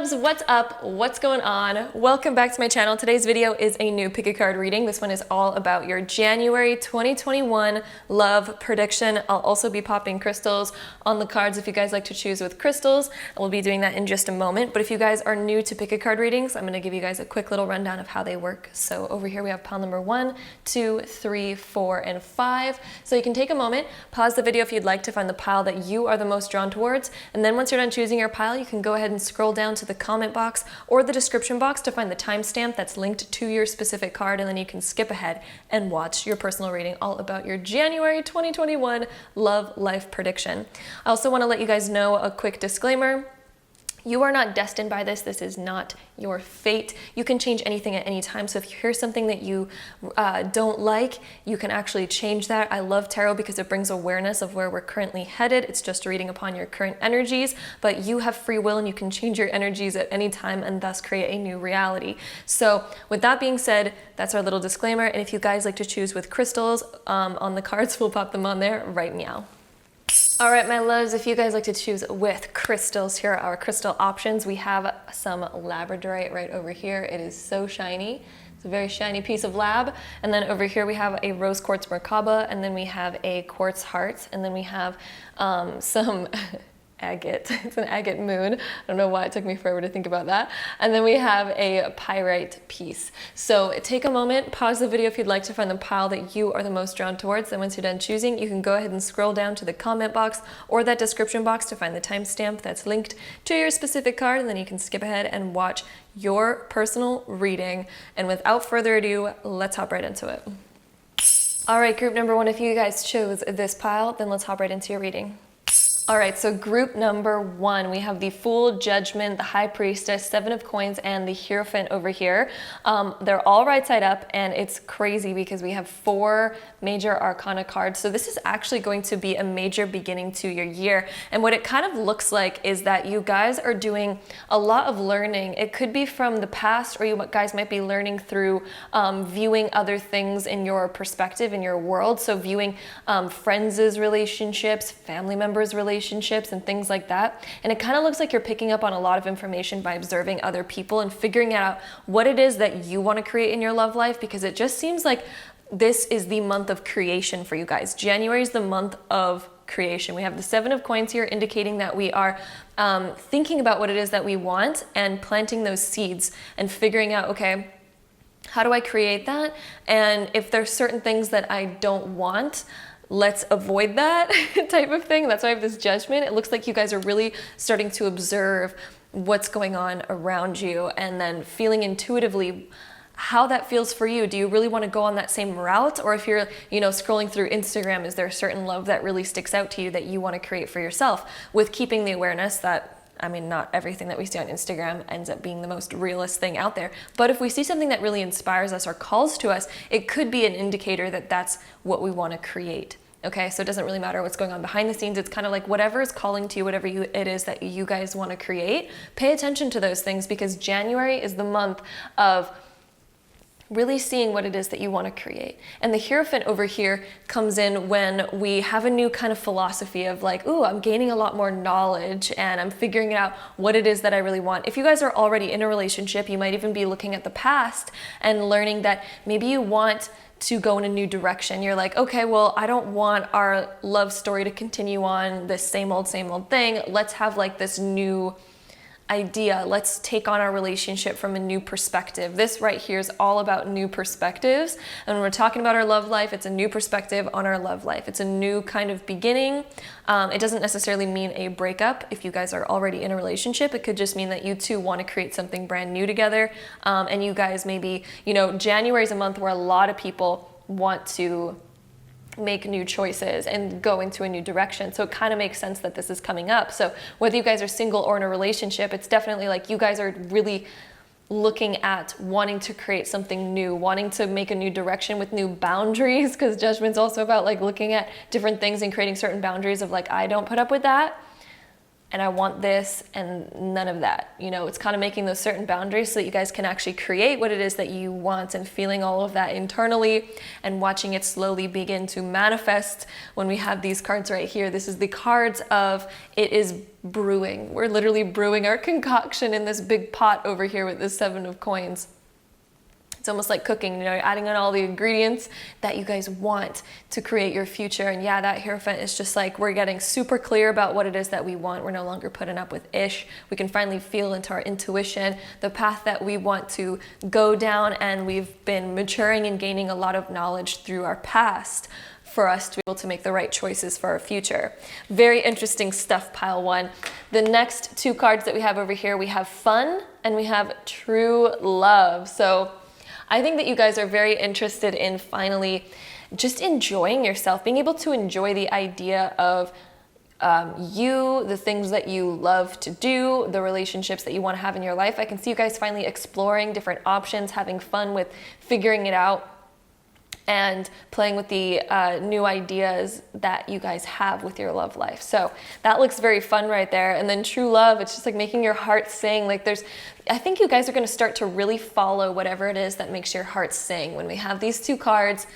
loves, what's up? What's going on? Welcome back to my channel. Today's video is a new pick a card reading. This one is all about your January 2021 love prediction. I'll also be popping crystals on the cards if you guys like to choose with crystals. We'll be doing that in just a moment. But if you guys are new to pick a card readings, I'm going to give you guys a quick little rundown of how they work. So over here we have pile number 1, 2, 3, 4, and 5. So you can take a moment, pause the video if you'd like to find the pile that you are the most drawn towards, and then once you're done choosing your pile, you can go ahead and scroll down to the comment box or the description box to find the timestamp that's linked to your specific card, and then you can skip ahead and watch your personal reading all about your January 2021 love life prediction. I also want to let you guys know a quick disclaimer. You are not destined by this. This is not your fate. You can change anything at any time. So if you hear something that you don't like, you can actually change that. I love tarot because it brings awareness of where we're currently headed. It's just a reading upon your current energies, but you have free will and you can change your energies at any time and thus create a new reality. So with that being said, that's our little disclaimer. And if you guys like to choose with crystals on the cards, we'll pop them on there right now. All right, my loves, if you guys like to choose with crystals, here are our crystal options. We have some labradorite right over here. It is so shiny. It's a very shiny piece of lab. And then over here we have a rose quartz Merkaba, and then we have a quartz heart, and then we have some agate. It's an agate moon. I don't know why it took me forever to think about that. And then we have a pyrite piece. So take a moment, pause the video if you'd like to find the pile that you are the most drawn towards. Then once you're done choosing, you can go ahead and scroll down to the comment box or that description box to find the timestamp that's linked to your specific card, and then you can skip ahead and watch your personal reading. And without further ado, let's hop right into it. All right, group number 1, if you guys chose this pile, then let's hop right into your reading. All right, so group number 1, we have the Fool, Judgment, the High Priestess, 7 of Coins, and the Hierophant over here. They're all right side up, and it's crazy because we have 4 major arcana cards. So this is actually going to be a major beginning to your year. And what it kind of looks like is that you guys are doing a lot of learning. It could be from the past, or you guys might be learning through viewing other things in your perspective, in your world. So viewing friends' relationships, family members' relationships, and things like that. And it kind of looks like you're picking up on a lot of information by observing other people and figuring out what it is that you want to create in your love life, because it just seems like this is the month of creation for you guys. January is the month of creation. We have the 7 of Coins here indicating that we are thinking about what it is that we want and planting those seeds and figuring out, okay, how do I create that? And if there's certain things that I don't want, let's avoid that type of thing. That's why I have this Judgment. It looks like you guys are really starting to observe what's going on around you and then feeling intuitively how that feels for you. Do you really want to go on that same route? Or if you're, scrolling through Instagram, is there a certain love that really sticks out to you that you want to create for yourself, with keeping the awareness that, not everything that we see on Instagram ends up being the most realist thing out there. But if we see something that really inspires us or calls to us, it could be an indicator that that's what we want to create. Okay, so it doesn't really matter what's going on behind the scenes. It's kind of like whatever is calling to you, whatever it is that you guys want to create, pay attention to those things, because January is the month of really seeing what it is that you want to create. And the Hierophant over here comes in when we have a new kind of philosophy of like, ooh, I'm gaining a lot more knowledge and I'm figuring out what it is that I really want. If you guys are already in a relationship, you might even be looking at the past and learning that maybe you want to go in a new direction. You're like, okay, well, I don't want our love story to continue on this same old thing. Let's have like this new idea. Let's take on our relationship from a new perspective. This right here is all about new perspectives. And when we're talking about our love life, it's a new perspective on our love life. It's a new kind of beginning. It doesn't necessarily mean a breakup. If you guys are already in a relationship, it could just mean that you two want to create something brand new together. And you guys maybe, January is a month where a lot of people want to make new choices and go into a new direction. So it kind of makes sense that this is coming up. So whether you guys are single or in a relationship, it's definitely like you guys are really looking at wanting to create something new, wanting to make a new direction with new boundaries, because Judgment's also about like looking at different things and creating certain boundaries of like, I don't put up with that. and I want this and none of that. You know, it's kind of making those certain boundaries so that you guys can actually create what it is that you want, and feeling all of that internally and watching it slowly begin to manifest. When we have these cards right here, this is the cards of it is brewing. We're literally brewing our concoction in this big pot over here with this 7 of coins. It's almost like cooking, you know, you're adding on all the ingredients that you guys want to create your future. And yeah, that Hierophant is just like, we're getting super clear about what it is that we want. We're no longer putting up with ish. We can finally feel into our intuition, the path that we want to go down. And we've been maturing and gaining a lot of knowledge through our past for us to be able to make the right choices for our future. Very interesting stuff, pile 1. The next 2 cards that we have over here, we have fun and we have true love. So I think that you guys are very interested in finally just enjoying yourself, being able to enjoy the idea of the things that you love to do, the relationships that you want to have in your life. I can see you guys finally exploring different options, having fun with figuring it out, and playing with the new ideas that you guys have with your love life. So that looks very fun right there. And then true love, it's just like making your heart sing. Like I think you guys are going to start to really follow whatever it is that makes your heart sing. When we have these 2 cards,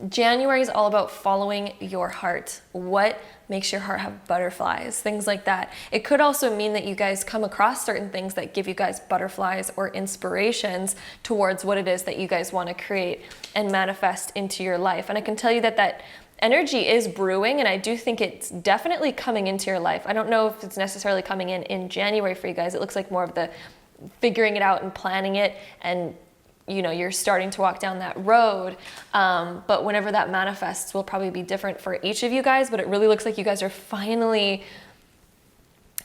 January is all about following your heart. What makes your heart have butterflies, things like that. It could also mean that you guys come across certain things that give you guys butterflies or inspirations towards what it is that you guys want to create and manifest into your life. And I can tell you that that energy is brewing, and I do think it's definitely coming into your life. I don't know if it's necessarily coming in January for you guys. It looks like more of the figuring it out and planning it, and you know, you're starting to walk down that road. But whenever that manifests will probably be different for each of you guys, but it really looks like you guys are finally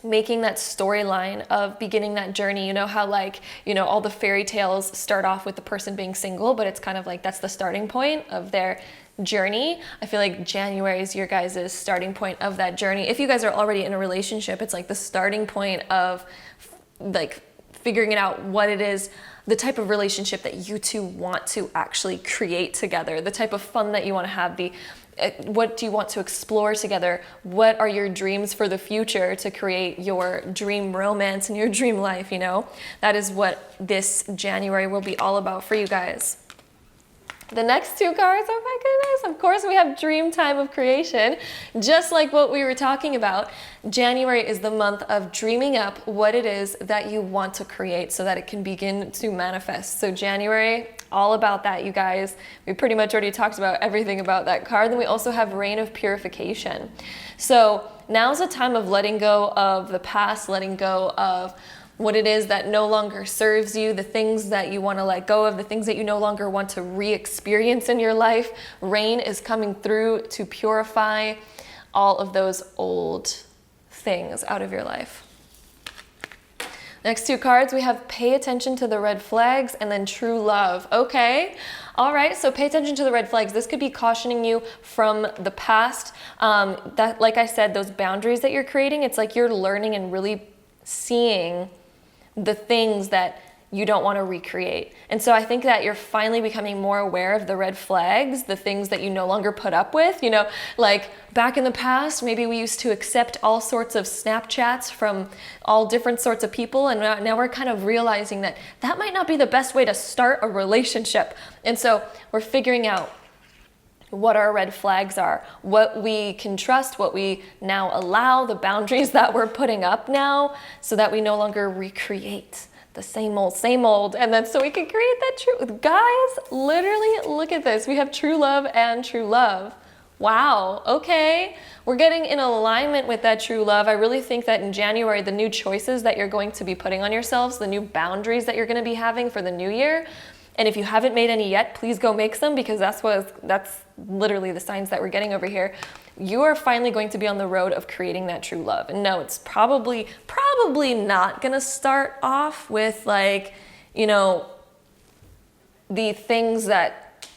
making that storyline of beginning that journey. You know how, like, you know, all the fairy tales start off with the person being single, but it's kind of like that's the starting point of their journey. I feel like January is your guys' starting point of that journey. If you guys are already in a relationship, it's like the starting point of like figuring it out, what it is, the type of relationship that you two want to actually create together, the type of fun that you want to have, what do you want to explore together, what are your dreams for the future to create your dream romance and your dream life, you know? That is what this January will be all about for you guys. The next 2 cards, oh my goodness, of course we have dream time of creation. Just like what we were talking about, January is the month of dreaming up what it is that you want to create so that it can begin to manifest. So January, all about that, you guys. We pretty much already talked about everything about that card. Then we also have Reign of Purification. So now's a time of letting go of the past, letting go of what it is that no longer serves you, the things that you want to let go of, the things that you no longer want to re-experience in your life. Rain is coming through to purify all of those old things out of your life. Next 2 cards, we have Pay Attention to the Red Flags and then True Love. Okay, all right, so pay attention to the red flags. This could be cautioning you from the past. That, like I said, those boundaries that you're creating, it's like you're learning and really seeing the things that you don't want to recreate. And so I think that you're finally becoming more aware of the red flags, the things that you no longer put up with. You know, like back in the past, maybe we used to accept all sorts of Snapchats from all different sorts of people. And now we're kind of realizing that that might not be the best way to start a relationship. And so we're figuring out what our red flags are, what we can trust, what we now allow, the boundaries that we're putting up now, so that we no longer recreate the same old, and then so we can create that truth. Guys, literally look at this. We have true love and true love. Wow, okay. We're getting in alignment with that true love. I really think that in January, the new choices that you're going to be putting on yourselves, the new boundaries that you're going to be having for the new year, and if you haven't made any yet, please go make some, because that's literally the signs that we're getting over here. You are finally going to be on the road of creating that true love. And no, it's probably not gonna start off with, like, you know, the things that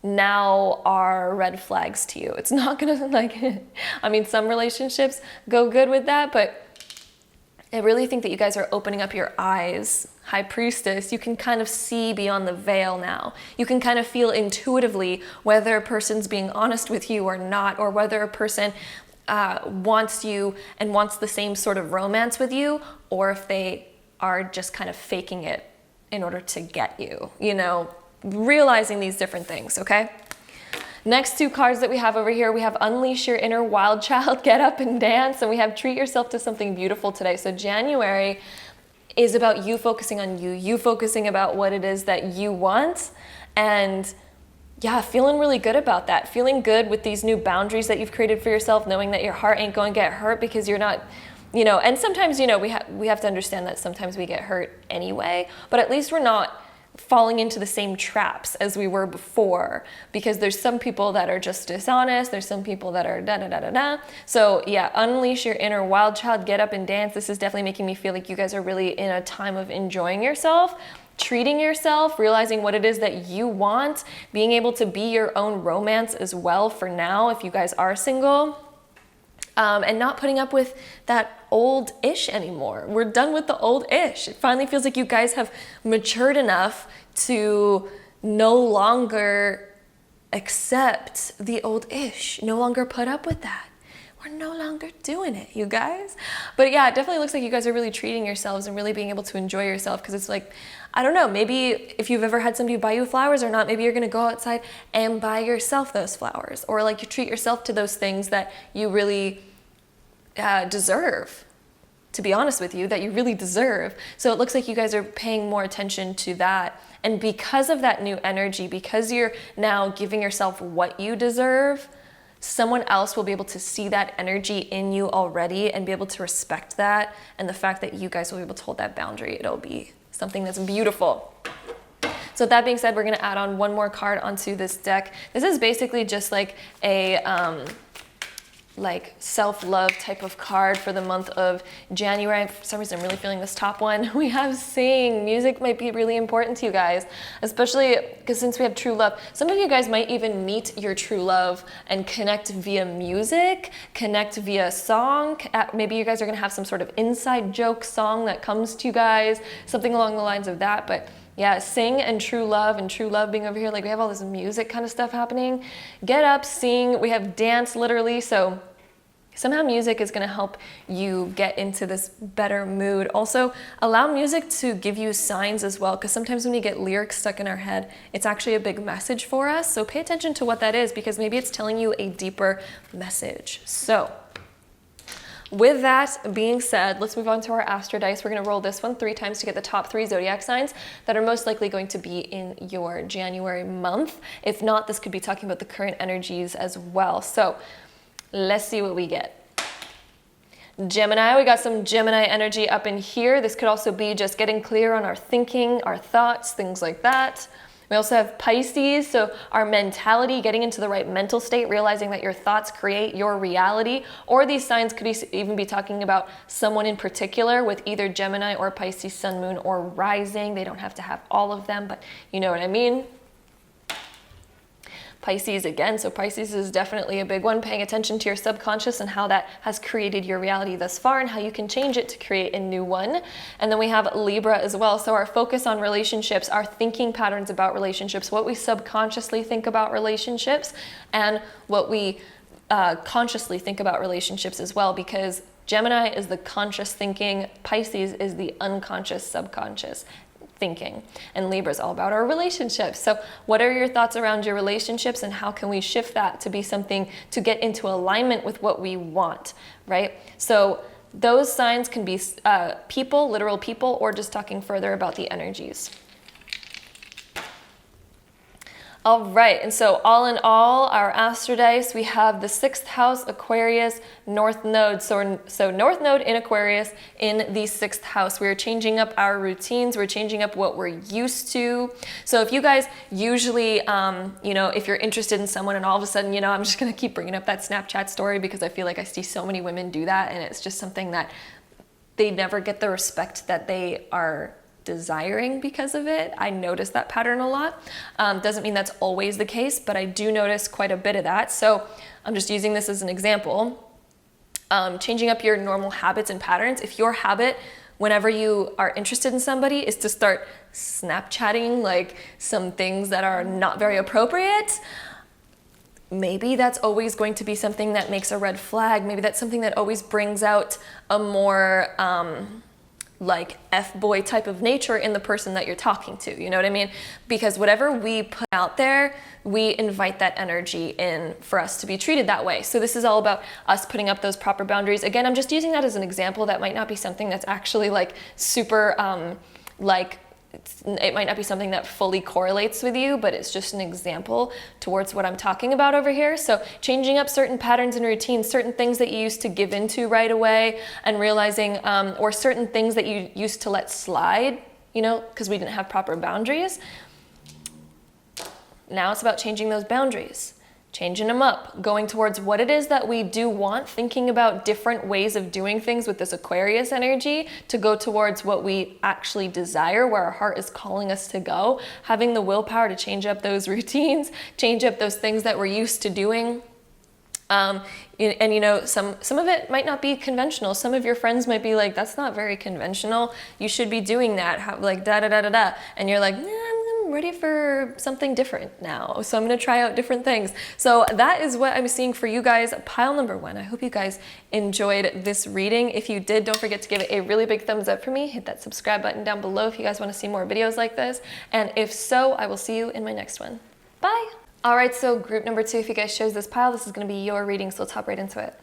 now are red flags to you. It's not gonna, like, I mean, some relationships go good with that, but I really think that you guys are opening up your eyes. High Priestess, you can kind of see beyond the veil now. You can kind of feel intuitively whether a person's being honest with you or not, or whether a person wants you and wants the same sort of romance with you, or if they are just kind of faking it in order to get you, you know, realizing these different things, okay? Next two cards that we have over here, we have Unleash Your Inner Wild Child, Get Up and Dance, and we have Treat Yourself to Something Beautiful today. So January is about you focusing on you focusing about what it is that you want, and yeah, feeling really good about that, feeling good with these new boundaries that you've created for yourself, knowing that your heart ain't going to get hurt because you're not, you know, and sometimes, you know, we have to understand that sometimes we get hurt anyway, but at least we're not falling into the same traps as we were before, because there's some people that are just dishonest, there's some people that are da-da-da-da-da. So yeah, unleash your inner wild child, get up and dance. This is definitely making me feel like you guys are really in a time of enjoying yourself, treating yourself, realizing what it is that you want, being able to be your own romance as well for now if you guys are single. And not putting up with that old ish anymore. We're done with the old ish. It finally feels like you guys have matured enough to no longer accept the old ish, no longer put up with that. We're no longer doing it, you guys. But yeah, it definitely looks like you guys are really treating yourselves and really being able to enjoy yourself, because it's like, I don't know, maybe if you've ever had somebody buy you flowers or not, maybe you're gonna go outside and buy yourself those flowers, or like you treat yourself to those things that you really deserve, to be honest with you, that you really deserve. So it looks like you guys are paying more attention to that. And because of that new energy, because you're now giving yourself what you deserve, someone else will be able to see that energy in you already and be able to respect that. And the fact that you guys will be able to hold that boundary, it'll be something that's beautiful. So with that being said, we're gonna add on one more card onto this deck. This is basically just like a like self-love type of card for the month of January. For some reason, I'm really feeling this top one. We have Sing. Music might be really important to you guys, especially because since we have true love, some of you guys might even meet your true love and connect via music, connect via song. Maybe you guys are gonna have some sort of inside joke song that comes to you guys, something along the lines of that. But yeah, Sing and true love being over here, like we have all this music kind of stuff happening. Get up, sing, we have dance literally, so somehow music is gonna help you get into this better mood. Also, allow music to give you signs as well, because sometimes when we get lyrics stuck in our head, it's actually a big message for us, so pay attention to what that is, because maybe it's telling you a deeper message. So, with that being said, let's move on to our Astro Dice. We're going to roll this one 3 times to get the top 3 zodiac signs that are most likely going to be in your January month. If not, this could be talking about the current energies as well. So let's see what we get. Gemini, we got some Gemini energy up in here. This could also be just getting clear on our thinking, our thoughts, things like that. We also have Pisces, so our mentality, getting into the right mental state, realizing that your thoughts create your reality, or these signs could even be talking about someone in particular with either Gemini or Pisces, Sun, Moon, or Rising. They don't have to have all of them, but you know what I mean. Pisces again, so Pisces is definitely a big one, paying attention to your subconscious and how that has created your reality thus far and how you can change it to create a new one. And then we have Libra as well, so our focus on relationships, our thinking patterns about relationships, what we subconsciously think about relationships, and what we consciously think about relationships as well, because Gemini is the conscious thinking, Pisces is the unconscious subconscious thinking, and Libra is all about our relationships. So what are your thoughts around your relationships, and how can we shift that to be something to get into alignment with what we want, right? So those signs can be people, literal people, or just talking further about the energies. All right, and so all in all, our Astro Dice, we have the 6th house, Aquarius, North Node. So North Node in Aquarius in the 6th house. We're changing up our routines. We're changing up what we're used to. So if you guys usually, you know, if you're interested in someone and all of a sudden, you know, I'm just going to keep bringing up that Snapchat story because I feel like I see so many women do that, and it's just something that they never get the respect that they are desiring because of it. I notice that pattern a lot. Doesn't mean that's always the case, but I do notice quite a bit of that. So I'm just using this as an example. Changing up your normal habits and patterns. If your habit, whenever you are interested in somebody, is to start Snapchatting like some things that are not very appropriate, maybe that's always going to be something that makes a red flag. Maybe that's something that always brings out a more like F-boy type of nature in the person that you're talking to. You know what I mean? Because whatever we put out there, we invite that energy in for us to be treated that way. So this is all about us putting up those proper boundaries. Again, I'm just using that as an example. That might not be something that's actually like super like, it might not be something that fully correlates with you, but it's just an example towards what I'm talking about over here. So changing up certain patterns and routines, certain things that you used to give into right away, and realizing, or certain things that you used to let slide, you know, because we didn't have proper boundaries. Now it's about changing those boundaries, changing them up, going towards what it is that we do want, thinking about different ways of doing things with this Aquarius energy to go towards what we actually desire, where our heart is calling us to go, having the willpower to change up those routines, change up those things that we're used to doing. And you know, some of it might not be conventional. Some of your friends might be like, that's not very conventional. You should be doing that, like da da da da da. And you're like, nah, I'm ready for something different now. So I'm gonna try out different things. So that is what I'm seeing for you guys. Pile number 1. I hope you guys enjoyed this reading. If you did, don't forget to give it a really big thumbs up for me. Hit that subscribe button down below if you guys wanna see more videos like this. And if so, I will see you in my next one. Bye. All right, so group number 2, if you guys chose this pile, this is gonna be your reading, so let's hop right into it.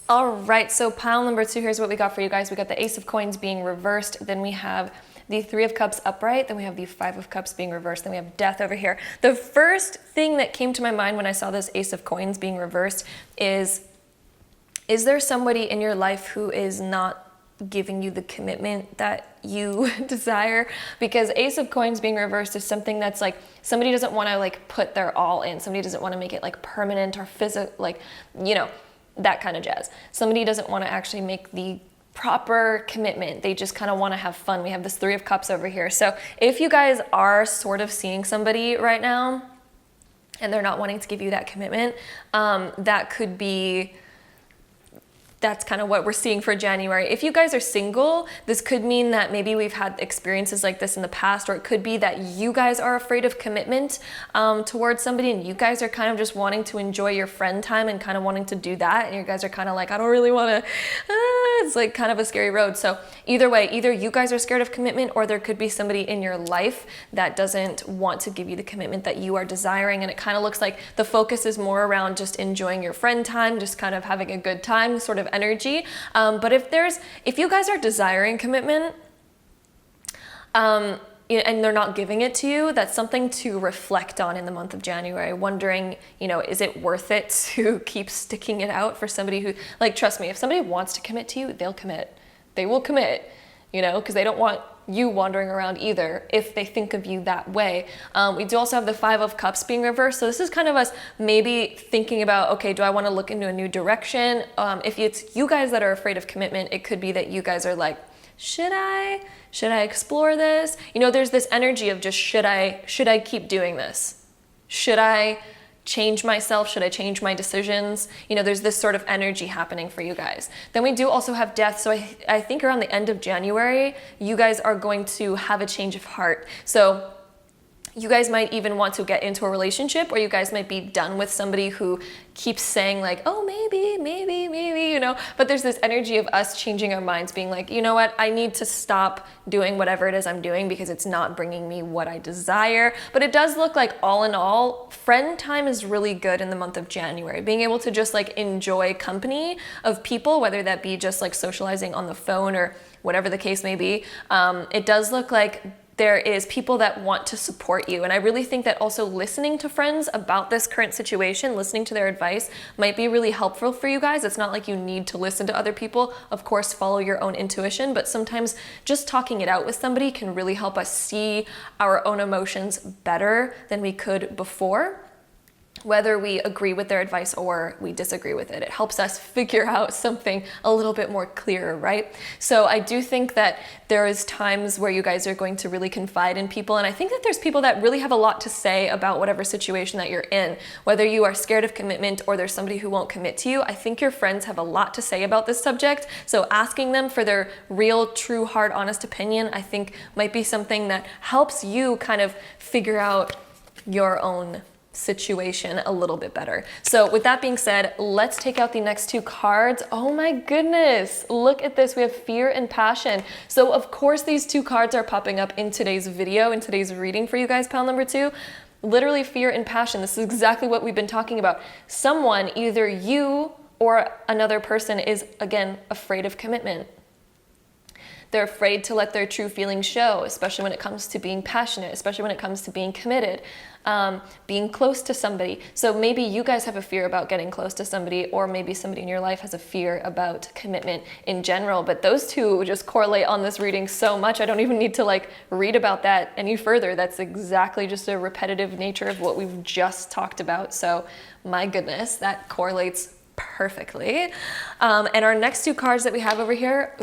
All right, so pile number 2, here's what we got for you guys. We got the Ace of Coins being reversed, then we have the 3 of Cups upright, then we have the 5 of Cups being reversed, then we have Death over here. The first thing that came to my mind when I saw this Ace of Coins being reversed is there somebody in your life who is not giving you the commitment that you desire? Because Ace of Coins being reversed is something that's like, somebody doesn't want to like put their all in. Somebody doesn't want to make it like permanent or physical, like, you know, that kind of jazz. Somebody doesn't want to actually make the proper commitment. They just kind of want to have fun. We have this 3 of Cups over here. So if you guys are sort of seeing somebody right now and they're not wanting to give you that commitment, that could be, that's kind of what we're seeing for January. If you guys are single, this could mean that maybe we've had experiences like this in the past, or it could be that you guys are afraid of commitment towards somebody, and you guys are kind of just wanting to enjoy your friend time and kind of wanting to do that, and you guys are kind of like, I don't really want to, it's like kind of a scary road. So either way, either you guys are scared of commitment, or there could be somebody in your life that doesn't want to give you the commitment that you are desiring, and it kind of looks like the focus is more around just enjoying your friend time, just kind of having a good time sort of energy. But if you guys are desiring commitment, and they're not giving it to you, that's something to reflect on in the month of January, wondering, you know, is it worth it to keep sticking it out for somebody who, like, trust me, if somebody wants to commit to you, they'll commit. They will commit, you know, because they don't want you wandering around either if they think of you that way. We do also have the 5 of Cups being reversed. So this is kind of us maybe thinking about, okay, do I want to look into a new direction? If it's you guys that are afraid of commitment, it could be that you guys are like, should I explore this? You know, there's this energy of just, should I keep doing this? Should I change myself? Should I change my decisions? You know, there's this sort of energy happening for you guys. Then we do also have Death. So I think around the end of January, you guys are going to have a change of heart. So you guys might even want to get into a relationship, or you guys might be done with somebody who keeps saying like, oh, maybe, you know, but there's this energy of us changing our minds, being like, you know what, I need to stop doing whatever it is I'm doing because it's not bringing me what I desire. But it does look like, all in all, friend time is really good in the month of January. Being able to just like enjoy company of people, whether that be just like socializing on the phone or whatever the case may be, it does look like there is people that want to support you. And I really think that also listening to friends about this current situation, listening to their advice, might be really helpful for you guys. It's not like you need to listen to other people. Of course, follow your own intuition, but sometimes just talking it out with somebody can really help us see our own emotions better than we could before. Whether we agree with their advice or we disagree with it, it helps us figure out something a little bit more clear, right? So I do think that there is times where you guys are going to really confide in people, and I think that there's people that really have a lot to say about whatever situation that you're in. Whether you are scared of commitment or there's somebody who won't commit to you, I think your friends have a lot to say about this subject. So asking them for their real, true, hard, honest opinion, I think might be something that helps you kind of figure out your own situation a little bit better. So with that being said, let's take out the next two cards. Oh my goodness, look at this. We have fear and passion. So of course these two cards are popping up in today's video, in today's reading for you guys, pile number 2. Literally fear and passion. This is exactly what we've been talking about. Someone, either you or another person, is again afraid of commitment. They're afraid to let their true feelings show, especially when it comes to being passionate, especially when it comes to being committed, being close to somebody. So maybe you guys have a fear about getting close to somebody, or maybe somebody in your life has a fear about commitment in general. But those two just correlate on this reading so much. I don't even need to like read about that any further. That's exactly just a repetitive nature of what we've just talked about. So my goodness, that correlates perfectly. And our next two cards that we have over here,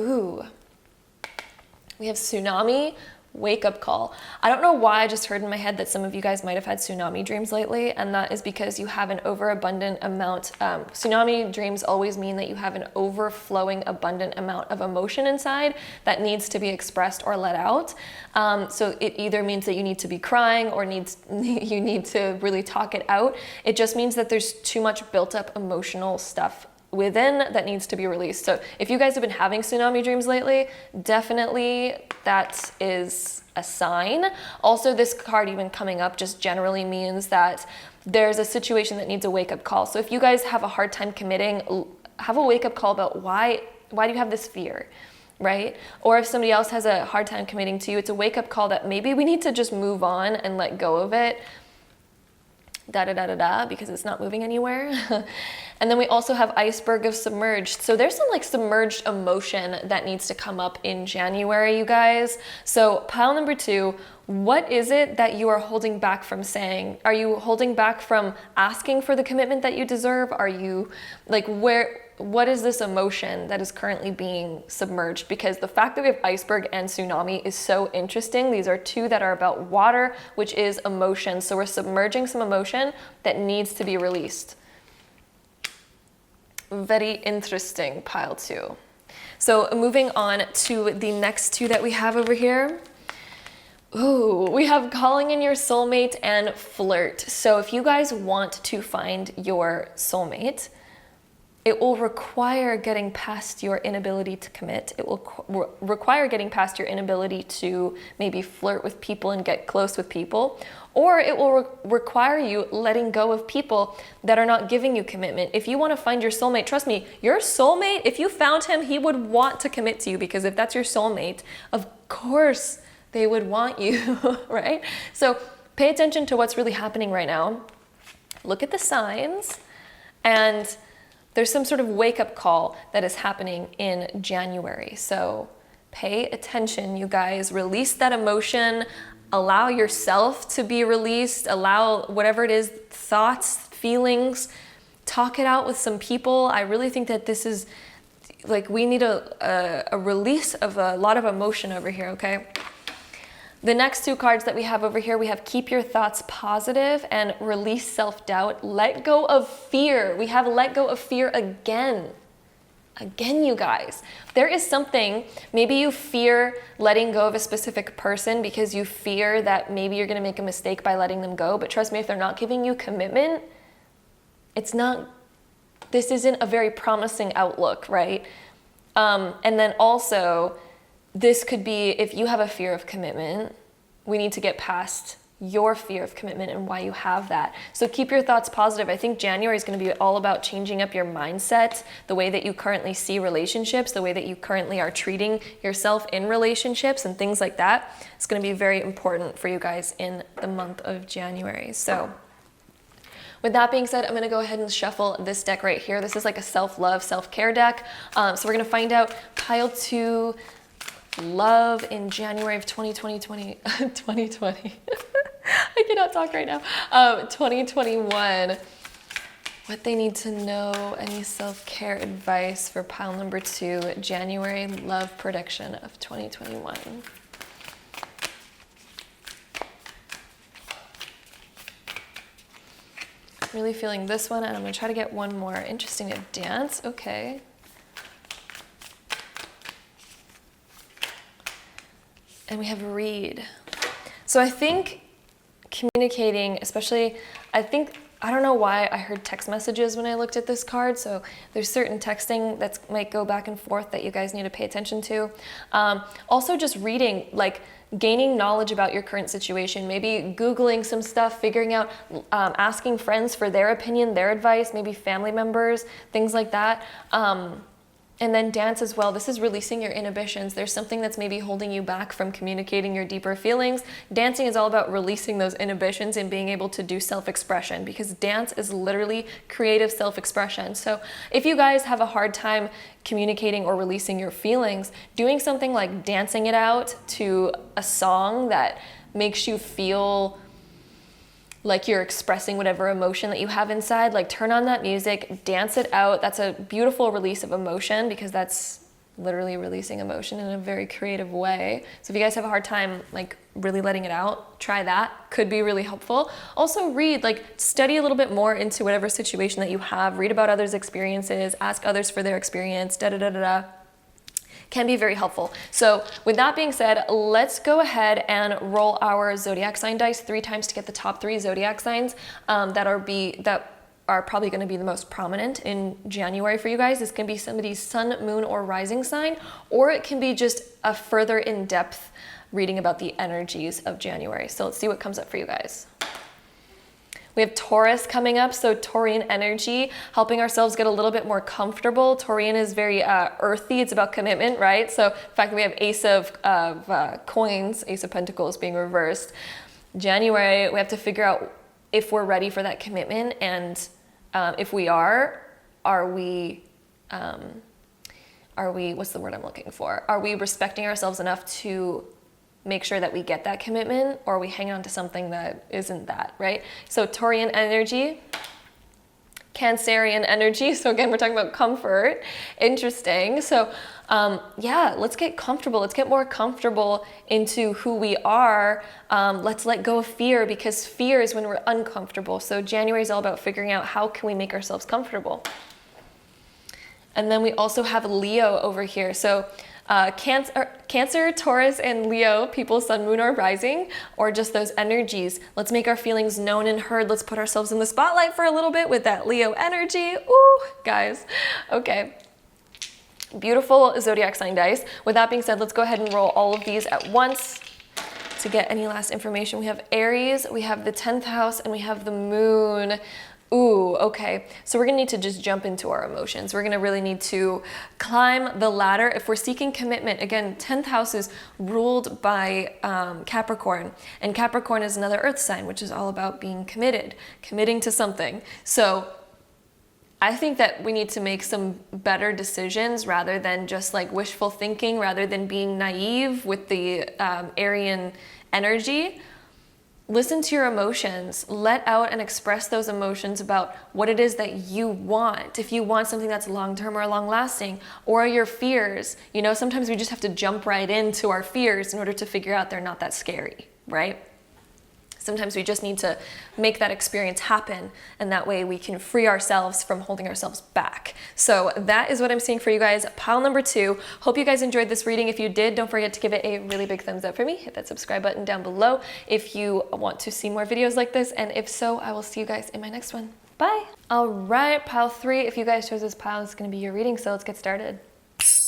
we have tsunami, wake-up call. I don't know why I just heard in my head that some of you guys might have had tsunami dreams lately, and that is because you have an overabundant amount. Tsunami dreams always mean that you have an overflowing, abundant amount of emotion inside that needs to be expressed or let out. So it either means that you need to be crying or you need to really talk it out. It just means that there's too much built up emotional stuff within that needs to be released. So if you guys have been having tsunami dreams lately, definitely that is a sign. Also, this card even coming up just generally means that there's a situation that needs a wake-up call. So if you guys have a hard time committing, have a wake-up call about why do you have this fear, right? Or if somebody else has a hard time committing to you, it's a wake-up call that maybe we need to just move on and let go of it, because it's not moving anywhere. And then we also have iceberg of submerged. So there's some like submerged emotion that needs to come up in January, you guys. So pile number 2, what is it that you are holding back from saying? Are you holding back from asking for the commitment that you deserve? Are you like, what is this emotion that is currently being submerged? Because the fact that we have iceberg and tsunami is so interesting. These are two that are about water, which is emotion. So we're submerging some emotion that needs to be released. Very interesting, pile 2. So moving on to the next two that we have over here. Ooh, we have calling in your soulmate and flirt. So if you guys want to find your soulmate, it will require getting past your inability to commit. It will require getting past your inability to maybe flirt with people and get close with people. Or it will require you letting go of people that are not giving you commitment. If you want to find your soulmate, trust me, your soulmate, if you found him, he would want to commit to you, because if that's your soulmate, of course they would want you, right? So pay attention to what's really happening right now. Look at the signs, and there's some sort of wake-up call that is happening in January. So pay attention, you guys. Release that emotion. Allow yourself to be released. Allow whatever it is, thoughts, feelings, talk it out with some people. I really think that this is, like, we need a release of a lot of emotion over here, okay? The next two cards that we have over here, we have keep your thoughts positive and release self-doubt. Let go of fear. We have let go of fear again. Again, you guys. There is something, maybe you fear letting go of a specific person because you fear that maybe you're going to make a mistake by letting them go. But trust me, if they're not giving you commitment, this isn't a very promising outlook, right? And then also, this could be, if you have a fear of commitment, we need to get past your fear of commitment and why you have that. So keep your thoughts positive. I think January is going to be all about changing up your mindset, the way that you currently see relationships, the way that you currently are treating yourself in relationships and things like that. It's going to be very important for you guys in the month of January. So with that being said, I'm going to go ahead and shuffle this deck right here. This is like a self-love, self-care deck. So we're going to find out pile 2, love in January of 2020. I cannot talk right now. 2021. What they need to know, any self-care advice for pile number 2, January love prediction of 2021. Really feeling this one, and I'm going to try to get one more. Interesting to dance. Okay. And we have read. So I think communicating, especially, I don't know why I heard text messages when I looked at this card, so there's certain texting that might go back and forth that you guys need to pay attention to. Also just reading, like gaining knowledge about your current situation, maybe Googling some stuff, figuring out, asking friends for their opinion, their advice, maybe family members, things like that. And then dance as well. This is releasing your inhibitions. There's something that's maybe holding you back from communicating your deeper feelings. Dancing is all about releasing those inhibitions and being able to do self-expression, because dance is literally creative self-expression. So if you guys have a hard time communicating or releasing your feelings, doing something like dancing it out to a song that makes you feel like you're expressing whatever emotion that you have inside, like turn on that music, dance it out. That's a beautiful release of emotion, because that's literally releasing emotion in a very creative way. So if you guys have a hard time like really letting it out, try that. Could be really helpful. Also read, like study a little bit more into whatever situation that you have. Read about others' experiences, ask others for their experience, can be very helpful. So with that being said, let's go ahead and roll our zodiac sign dice 3 times to get the top 3 zodiac signs that are probably going to be the most prominent in January for you guys. This can be somebody's sun, moon, or rising sign, or it can be just a further in-depth reading about the energies of January. So let's see what comes up for you guys. We have Taurus coming up, so Taurian energy, helping ourselves get a little bit more comfortable. Taurian is very earthy, it's about commitment, right? So the fact that we have Ace of Coins, Ace of Pentacles being reversed. January, we have to figure out if we're ready for that commitment, and if we are we, what's the word I'm looking for? Are we respecting ourselves enough to make sure that we get that commitment, or are we hanging on to something that isn't that, right? So Taurian energy, Cancerian energy. So again, we're talking about comfort. Interesting. So yeah, let's get comfortable. Let's get more comfortable into who we are. Let's let go of fear, because fear is when we're uncomfortable. So January is all about figuring out how can we make ourselves comfortable. And then we also have Leo over here. So Cancer, Taurus, and Leo, people, sun, moon, or rising, or just those energies. Let's make our feelings known and heard. Let's put ourselves in the spotlight for a little bit with that Leo energy. Ooh, guys. Okay. Beautiful zodiac sign dice. With that being said, let's go ahead and roll all of these at once to get any last information. We have Aries, we have the 10th house, and we have the moon. Ooh, okay. So we're gonna need to just jump into our emotions. We're gonna really need to climb the ladder. If we're seeking commitment, again, 10th house is ruled by Capricorn, and Capricorn is another earth sign, which is all about being committed, committing to something. So I think that we need to make some better decisions rather than just like wishful thinking, rather than being naive with the Arian energy. Listen to your emotions, let out and express those emotions about what it is that you want. If you want something that's long-term or long-lasting, or your fears, you know, sometimes we just have to jump right into our fears in order to figure out they're not that scary, right? Sometimes we just need to make that experience happen, and that way we can free ourselves from holding ourselves back. So that is what I'm seeing for you guys. Pile number 2. Hope you guys enjoyed this reading. If you did, don't forget to give it a really big thumbs up for me. Hit that subscribe button down below if you want to see more videos like this, and if so, I will see you guys in my next one. Bye. All right, pile 3. If you guys chose this pile, it's going to be your reading, so let's get started.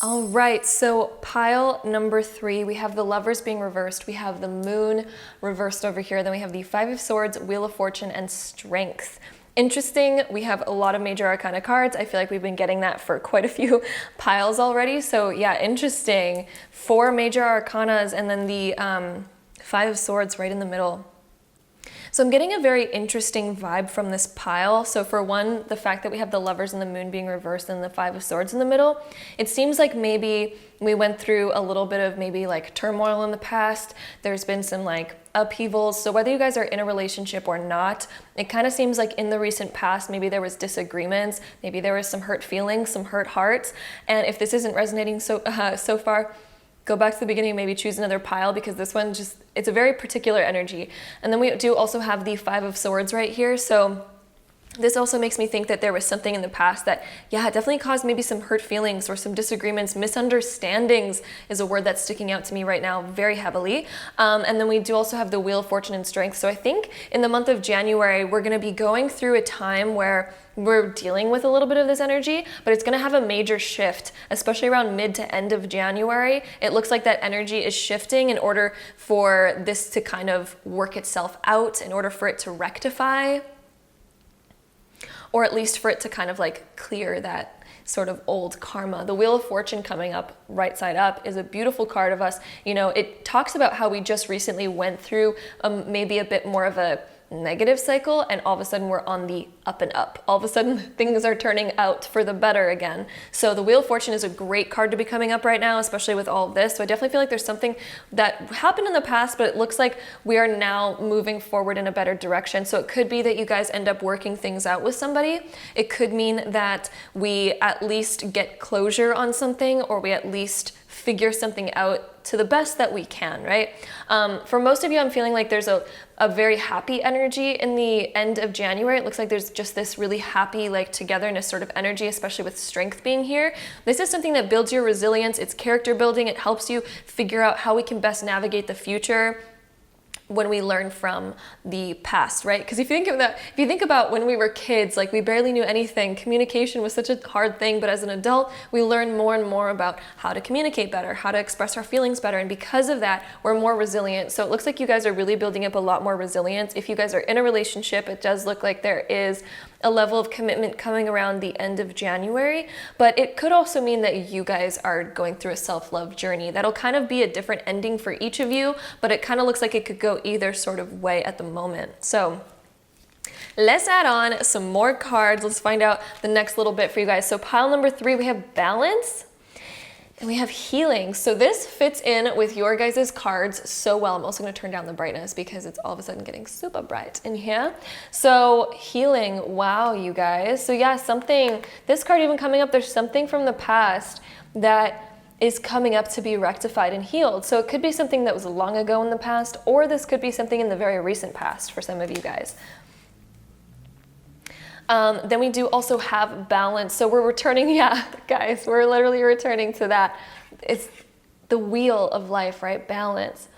All right, so pile number 3, we have the Lovers being reversed, we have the Moon reversed over here, then we have the 5 of Swords, Wheel of Fortune, and Strength. Interesting, we have a lot of major arcana cards. I feel like we've been getting that for quite a few piles already, so yeah, interesting. 4 major arcanas, and then the 5 of Swords right in the middle. So I'm getting a very interesting vibe from this pile. So for one, the fact that we have the Lovers and the Moon being reversed and the 5 of Swords in the middle, it seems like maybe we went through a little bit of maybe like turmoil in the past. There's been some like upheavals. So whether you guys are in a relationship or not, it kind of seems like in the recent past, maybe there was disagreements, maybe there was some hurt feelings, some hurt hearts. And if this isn't resonating so far, go back to the beginning, maybe choose another pile, because this one just, it's a very particular energy. And then we do also have the 5 of Swords right here. So This also makes me think that there was something in the past that, yeah, it definitely caused maybe some hurt feelings or some disagreements. Misunderstandings is a word that's sticking out to me right now very heavily. And then we do also have the Wheel of Fortune and Strength. So I think in the month of January, we're going to be going through a time where we're dealing with a little bit of this energy, but it's going to have a major shift, especially around mid to end of January. It looks like that energy is shifting in order for this to kind of work itself out, in order for it to rectify, or at least for it to kind of like clear that sort of old karma. The Wheel of Fortune coming up right side up is a beautiful card of us. You know, it talks about how we just recently went through maybe a bit more of a negative cycle, and all of a sudden we're on the up and up. All of a sudden things are turning out for the better again. So the Wheel of Fortune is a great card to be coming up right now, especially with all of this. So I definitely feel like there's something that happened in the past, but it looks like we are now moving forward in a better direction. So it could be that you guys end up working things out with somebody. It could mean that we at least get closure on something, or we at least figure something out to the best that we can, right? For most of you, I'm feeling like there's a very happy energy in the end of January. It looks like there's just this really happy, like, togetherness sort of energy, especially with Strength being here. This is something that builds your resilience. It's character building. It helps you figure out how we can best navigate the future when we learn from the past, right? Because if you think about when we were kids, like, we barely knew anything. Communication was such a hard thing, but as an adult, we learn more and more about how to communicate better, how to express our feelings better, and because of that, we're more resilient. So it looks like you guys are really building up a lot more resilience. If you guys are in a relationship, it does look like there is a level of commitment coming around the end of January, but it could also mean that you guys are going through a self-love journey. That'll kind of be a different ending for each of you, but it kind of looks like it could go either sort of way at the moment. So let's add on some more cards. Let's find out the next little bit for you guys. So pile number 3, we have Balance. And we have Healing. So this fits in with your guys' cards so well. I'm also going to turn down the brightness because it's all of a sudden getting super bright in here. So Healing, wow, you guys. So yeah, this card even coming up, there's something from the past that is coming up to be rectified and healed. So it could be something that was long ago in the past, or this could be something in the very recent past for some of you guys. Then we do also have Balance. So we're returning, yeah, guys, we're literally returning to that. It's the wheel of life, right? Balance.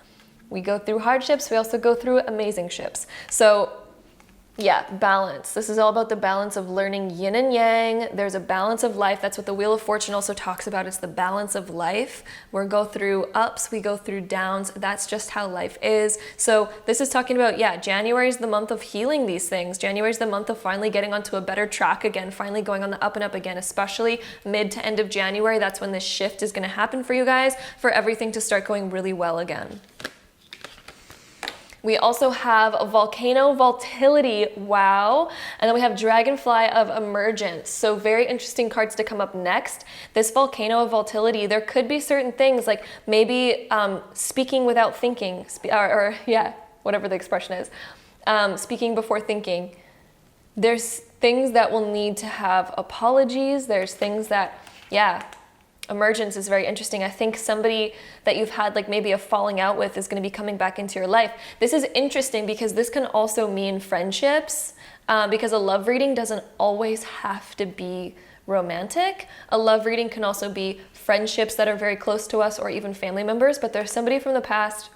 We go through hardships. We also go through amazing ships. So yeah, balance. This is all about the balance of learning yin and yang. There's a balance of life. That's what the Wheel of Fortune also talks about. It's the balance of life. We go through ups, we go through downs. That's just how life is. So this is talking about, yeah, January is the month of healing these things. January is the month of finally getting onto a better track again, finally going on the up and up again, especially mid to end of January. That's when this shift is going to happen for you guys, for everything to start going really well again. We also have Volcano Volatility, wow. And then we have Dragonfly of Emergence. So very interesting cards to come up next. This Volcano of Volatility, there could be certain things like maybe speaking without thinking, or yeah, whatever the expression is, speaking before thinking. There's things that will need to have apologies. There's things that, yeah, emergence is very interesting. I think somebody that you've had like maybe a falling out with is going to be coming back into your life. This is interesting because this can also mean friendships, because a love reading doesn't always have to be romantic. A love reading can also be friendships that are very close to us, or even family members, but there's somebody from the past,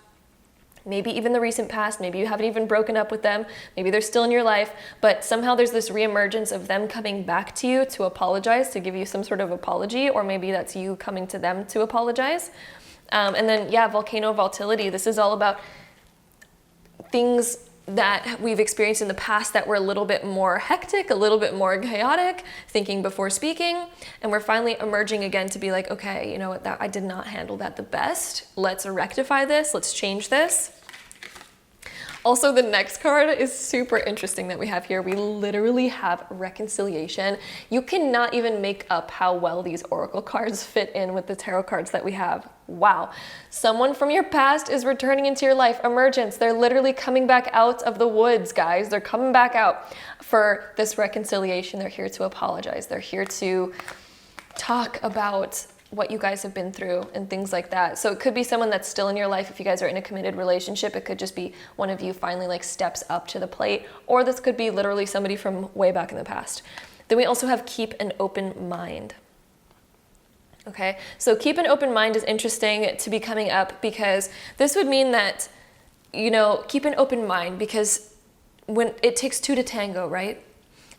maybe even the recent past, maybe you haven't even broken up with them, maybe they're still in your life, but somehow there's this reemergence of them coming back to you to apologize, to give you some sort of apology, or maybe that's you coming to them to apologize. And then, yeah, Volcano Volatility, this is all about things that we've experienced in the past that were a little bit more hectic, a little bit more chaotic, thinking before speaking, and we're finally emerging again to be like, okay, you know what, I did not handle that the best. Let's rectify this, let's change this. Also, the next card is super interesting that we have here. We literally have Reconciliation. You cannot even make up how well these oracle cards fit in with the tarot cards that we have. Wow. Someone from your past is returning into your life. Emergence. They're literally coming back out of the woods, guys. They're coming back out for this reconciliation. They're here to apologize. They're here to talk about what you guys have been through and things like that. So it could be someone that's still in your life if you guys are in a committed relationship. It could just be one of you finally like steps up to the plate, or this could be literally somebody from way back in the past. Then we also have keep an open mind. Okay, so keep an open mind is interesting to be coming up, because this would mean that, you know, keep an open mind, because when it takes two to tango, right?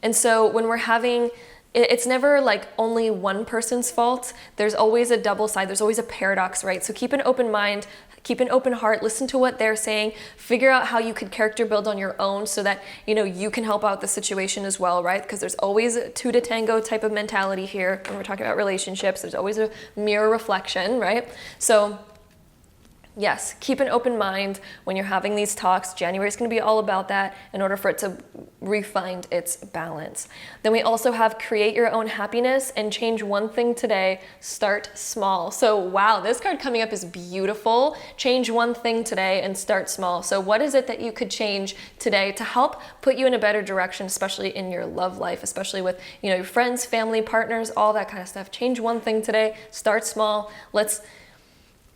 And so when we're having, it's never like only one person's fault. There's always a double side. There's always a paradox, right? So keep an open mind, keep an open heart, listen to what they're saying, figure out how you could character build on your own so that, you know, you can help out the situation as well, right? Because there's always a two to tango type of mentality here when we're talking about relationships. There's always a mirror reflection, right? So yes, keep an open mind when you're having these talks. January is going to be all about that in order for it to refind its balance. Then we also have create your own happiness and change one thing today, start small. So wow, this card coming up is beautiful. Change one thing today and start small. So what is it that you could change today to help put you in a better direction, especially in your love life, especially with, you know, your friends, family, partners, all that kind of stuff. Change one thing today, start small. Let's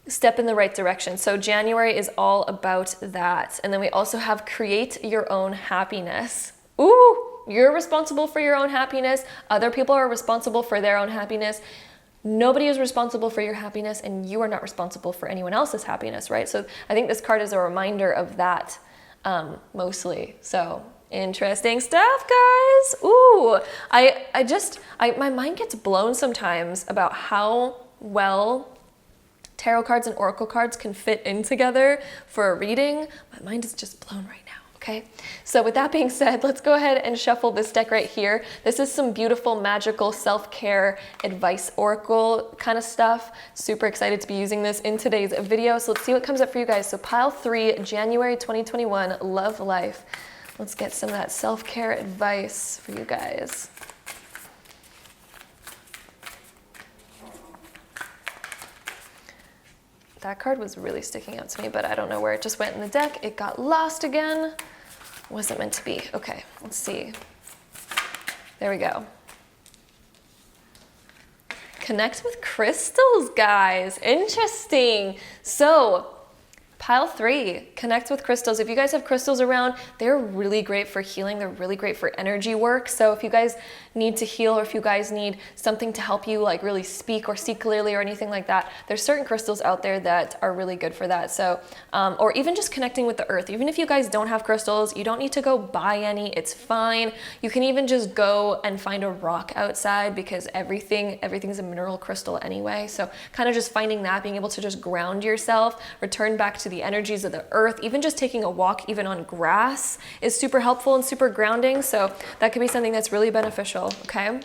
step in the right direction. So January is all about that. And then we also have create your own happiness. Ooh, you're responsible for your own happiness. Other people are responsible for their own happiness. Nobody is responsible for your happiness, and you are not responsible for anyone else's happiness, right? So I think this card is a reminder of that, mostly. So interesting stuff, guys. Ooh, my mind gets blown sometimes about how well tarot cards and oracle cards can fit in together for a reading. My mind is just blown right now, okay? So with that being said, let's go ahead and shuffle this deck right here. This is some beautiful, magical self-care advice oracle kind of stuff. Super excited to be using this in today's video. So let's see what comes up for you guys. So pile 3, January 2021, love life. Let's get some of that self-care advice for you guys. That card was really sticking out to me, but I don't know where it just went in the deck. It got lost again. Wasn't meant to be. Okay, let's see. There we go. Connect with crystals, guys. Interesting. So, pile 3, connect with crystals. If you guys have crystals around, they're really great for healing. They're really great for energy work. So if you guys need to heal, or if you guys need something to help you like really speak or see clearly or anything like that, there's certain crystals out there that are really good for that. So, or even just connecting with the earth. Even if you guys don't have crystals, you don't need to go buy any. It's fine. You can even just go and find a rock outside, because everything's a mineral crystal anyway. So kind of just finding that, being able to just ground yourself, return back to the energies of the earth. Even just taking a walk, even on grass, is super helpful and super grounding. So that could be something that's really beneficial, okay?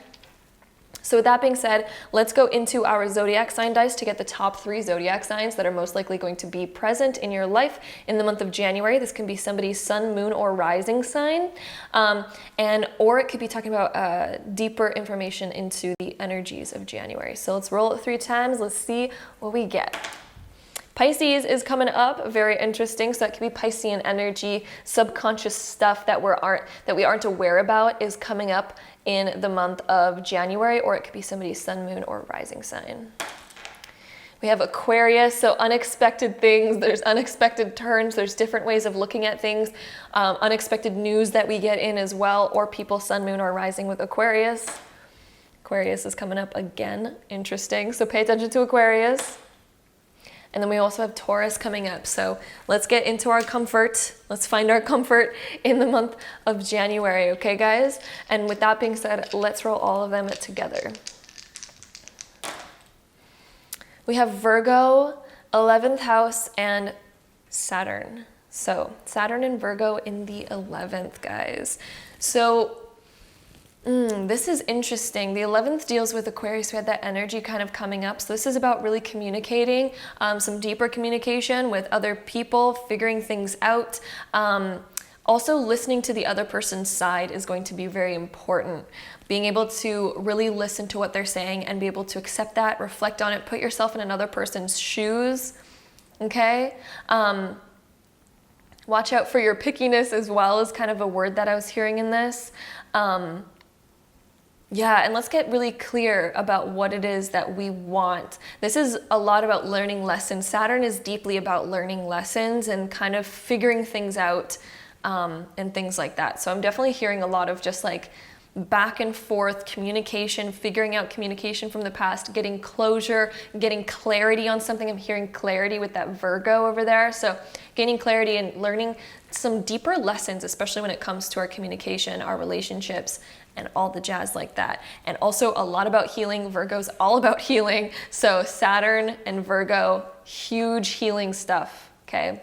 So with that being said, let's go into our zodiac sign dice to get the top 3 zodiac signs that are most likely going to be present in your life in the month of January. This can be somebody's sun, moon, or rising sign, or it could be talking about deeper information into the energies of January. So let's roll it 3 times. Let's see what we get. Pisces is coming up, very interesting. So that could be Piscean energy, subconscious stuff that we aren't aware about is coming up in the month of January, or it could be somebody's sun, moon, or rising sign. We have Aquarius, so unexpected things, there's unexpected turns, there's different ways of looking at things, unexpected news that we get in as well, or people sun, moon, or rising with Aquarius. Aquarius is coming up again, interesting. So pay attention to Aquarius. And then we also have Taurus coming up. So let's get into our comfort. Let's find our comfort in the month of January, okay, guys? And with that being said, let's roll all of them together. We have Virgo, 11th house, and Saturn. So Saturn and Virgo in the 11th, guys. So this is interesting. The 11th deals with Aquarius. We had that energy kind of coming up. So this is about really communicating, some deeper communication with other people, figuring things out. Also, listening to the other person's side is going to be very important. Being able to really listen to what they're saying and be able to accept that, reflect on it, put yourself in another person's shoes, okay? Watch out for your pickiness as well is kind of a word that I was hearing in this. Yeah, and let's get really clear about what it is that we want. This is a lot about learning lessons. Saturn is deeply about learning lessons and kind of figuring things out and things like that. So I'm definitely hearing a lot of just like back and forth communication, figuring out communication from the past, getting closure, getting clarity on something. I'm hearing clarity with that Virgo over there. So gaining clarity and learning some deeper lessons, especially when it comes to our communication, our relationships, and all the jazz like that. And also a lot about healing. Virgo's all about healing. So Saturn and Virgo, huge healing stuff, okay?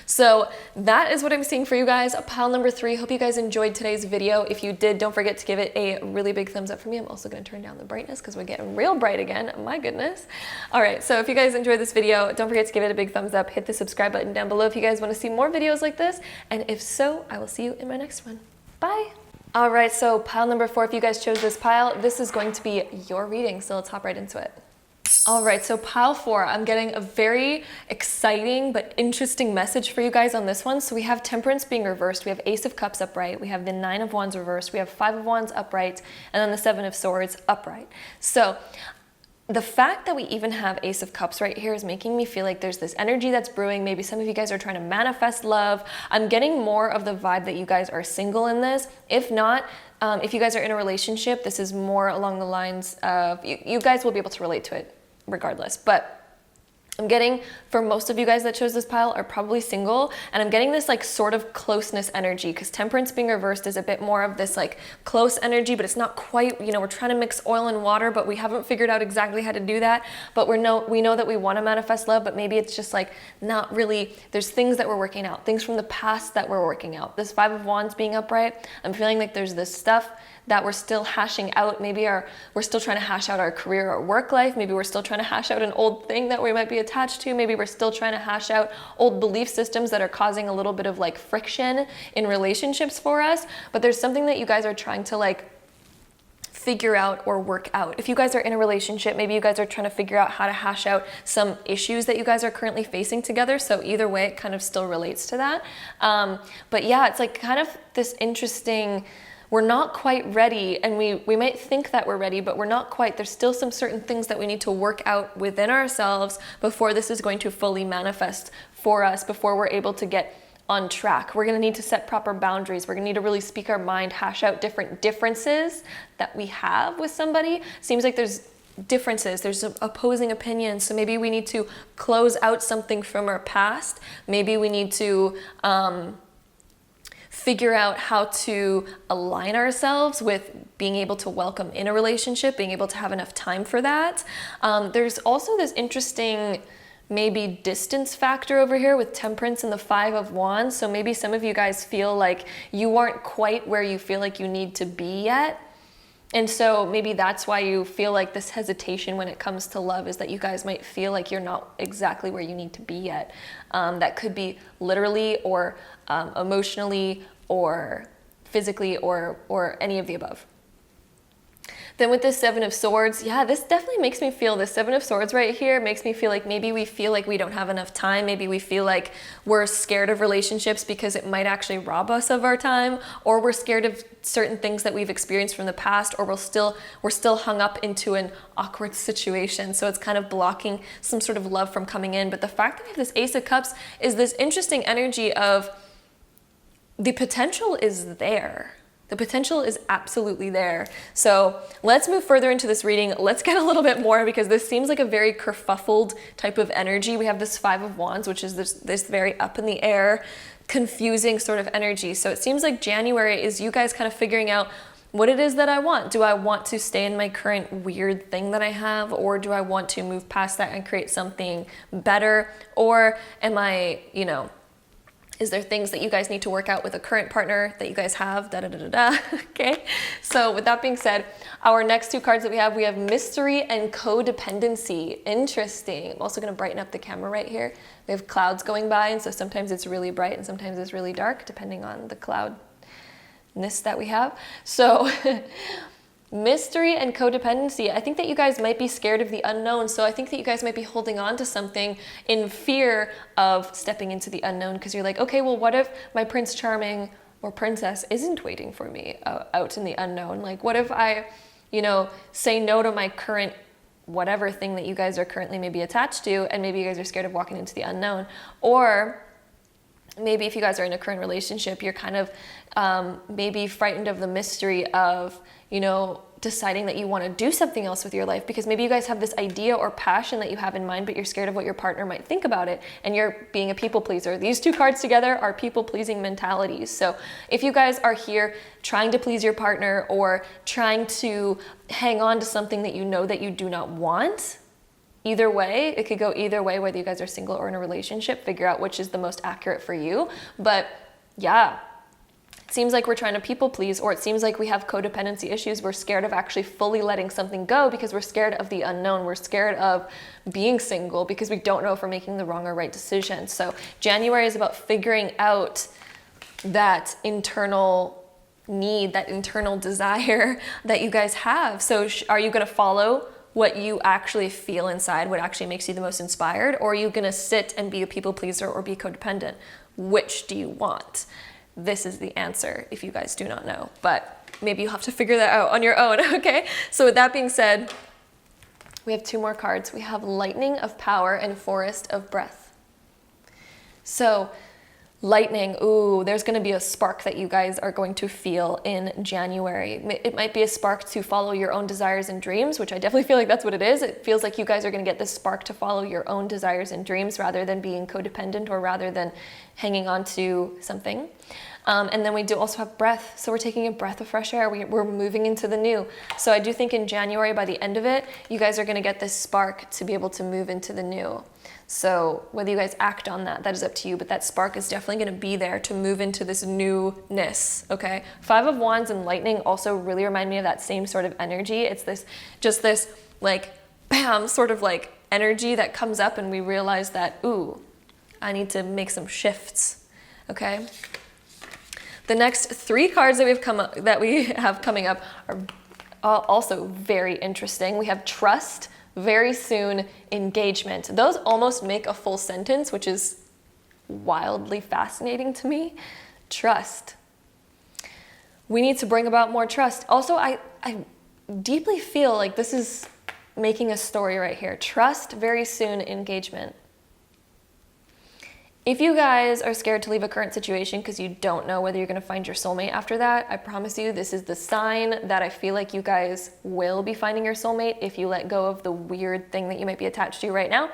So that is what I'm seeing for you guys. Pile number 3. Hope you guys enjoyed today's video. If you did, don't forget to give it a really big thumbs up for me. I'm also going to turn down the brightness because we're getting real bright again. My goodness. All right. So if you guys enjoyed this video, don't forget to give it a big thumbs up. Hit the subscribe button down below if you guys want to see more videos like this. And if so, I will see you in my next one. Bye. All right. So pile number 4, if you guys chose this pile, this is going to be your reading. So let's hop right into it. All right, so pile 4, I'm getting a very exciting but interesting message for you guys on this one. So we have Temperance being reversed, we have Ace of Cups upright, we have the 9 of Wands reversed, we have 5 of Wands upright, and then the 7 of Swords upright. So the fact that we even have Ace of Cups right here is making me feel like there's this energy that's brewing. Maybe some of you guys are trying to manifest love. I'm getting more of the vibe that you guys are single in this. If not, if you guys are in a relationship, this is more along the lines of, you guys will be able to relate to it regardless. But I'm getting, for most of you guys that chose this pile are probably single, and I'm getting this like sort of closeness energy, because Temperance being reversed is a bit more of this like close energy, but it's not quite, you know, we're trying to mix oil and water, but we haven't figured out exactly how to do that. But we know that we want to manifest love, but maybe it's just like not really, there's things that we're working out, things from the past that we're working out. This 5 of Wands being upright, I'm feeling like there's this stuff that we're still hashing out. Maybe we're still trying to hash out our career or work life. Maybe we're still trying to hash out an old thing that we might be attached to. Maybe we're still trying to hash out old belief systems that are causing a little bit of like friction in relationships for us. But there's something that you guys are trying to like figure out or work out. If you guys are in a relationship, maybe you guys are trying to figure out how to hash out some issues that you guys are currently facing together. So either way, it kind of still relates to that. But yeah, it's like kind of this interesting, we're not quite ready, and we might think that we're ready, but we're not quite. There's still some certain things that we need to work out within ourselves before this is going to fully manifest for us, before we're able to get on track. We're going to need to set proper boundaries. We're going to need to really speak our mind, hash out different differences that we have with somebody. Seems like there's differences, there's opposing opinions. So maybe we need to close out something from our past. Maybe we need to figure out how to align ourselves with being able to welcome in a relationship, being able to have enough time for that. There's also this interesting maybe distance factor over here with Temperance and the 5 of Wands. So maybe some of you guys feel like you aren't quite where you feel like you need to be yet. And so maybe that's why you feel like this hesitation when it comes to love, is that you guys might feel like you're not exactly where you need to be yet. That could be literally or emotionally or physically or any of the above. Then with this 7 of Swords, yeah, this definitely makes me feel, the 7 of Swords right here makes me feel like maybe we feel like we don't have enough time. Maybe we feel like we're scared of relationships because it might actually rob us of our time, or we're scared of certain things that we've experienced from the past, or we're still hung up into an awkward situation. So it's kind of blocking some sort of love from coming in. But the fact that we have this Ace of Cups is this interesting energy of the potential is there. The potential is absolutely there. So let's move further into this reading. Let's get a little bit more, because this seems like a very kerfuffled type of energy. We have this 5 of Wands, which is this very up in the air, confusing sort of energy. So it seems like January is you guys kind of figuring out what it is that I want. Do I want to stay in my current weird thing that I have, or do I want to move past that and create something better? Or am I, you know, is there things that you guys need to work out with a current partner that you guys have? Okay. So with that being said, our next 2 cards that we have Mystery and Codependency. Interesting. I'm also going to brighten up the camera right here. We have clouds going by, and so sometimes it's really bright and sometimes it's really dark, depending on the cloudness that we have. So Mystery and codependency. I think that you guys might be scared of the unknown. So I think that you guys might be holding on to something in fear of stepping into the unknown, because you're like, okay, well, what if my Prince Charming or princess isn't waiting for me out in the unknown? Like, what if I, say no to my current whatever thing that you guys are currently maybe attached to, and maybe you guys are scared of walking into the unknown? Or maybe if you guys are in a current relationship, you're kind of maybe frightened of the mystery of, deciding that you want to do something else with your life, because maybe you guys have this idea or passion that you have in mind, but you're scared of what your partner might think about it, and you're being a people pleaser. These two cards together are people pleasing mentalities. So if you guys are here trying to please your partner or trying to hang on to something that you know that you do not want, either way, it could go either way, whether you guys are single or in a relationship. Figure out which is the most accurate for you. But yeah, it seems like we're trying to people please, or it seems like we have codependency issues. We're scared of actually fully letting something go because we're scared of the unknown. We're scared of being single because we don't know if we're making the wrong or right decision. So January is about figuring out that internal need, that internal desire that you guys have. So are you going to follow what you actually feel inside, what actually makes you the most inspired, or are you going to sit and be a people pleaser or be codependent? Which do you want? This is the answer if you guys do not know, but maybe you'll have to figure that out on your own, okay? So with that being said, we have two more cards. We have Lightning of Power and Forest of Breath. So lightning, there's going to be a spark that you guys are going to feel in January. It might be a spark to follow your own desires and dreams, which I definitely feel like that's what it is. It feels like you guys are going to get this spark to follow your own desires and dreams rather than being codependent or rather than hanging on to something. And then we do also have breath. So we're taking a breath of fresh air. We're moving into the new. So I do think in January, by the end of it, you guys are going to get this spark to be able to move into the new. So whether you guys act on that is up to you, but that spark is definitely going to be there to move into this newness, okay? Five of Wands and lightning also really remind me of that same sort of energy. It's this like, bam, sort of like energy that comes up and we realize that, I need to make some shifts, okay? The next three cards that we have coming up are also very interesting. We have Trust, Very Soon, Engagement. Those almost make a full sentence, which is wildly fascinating to me. Trust. We need to bring about more trust. Also, I deeply feel like this is making a story right here. Trust, Very Soon, Engagement. If you guys are scared to leave a current situation because you don't know whether you're going to find your soulmate after that, I promise you this is the sign that I feel like you guys will be finding your soulmate if you let go of the weird thing that you might be attached to right now.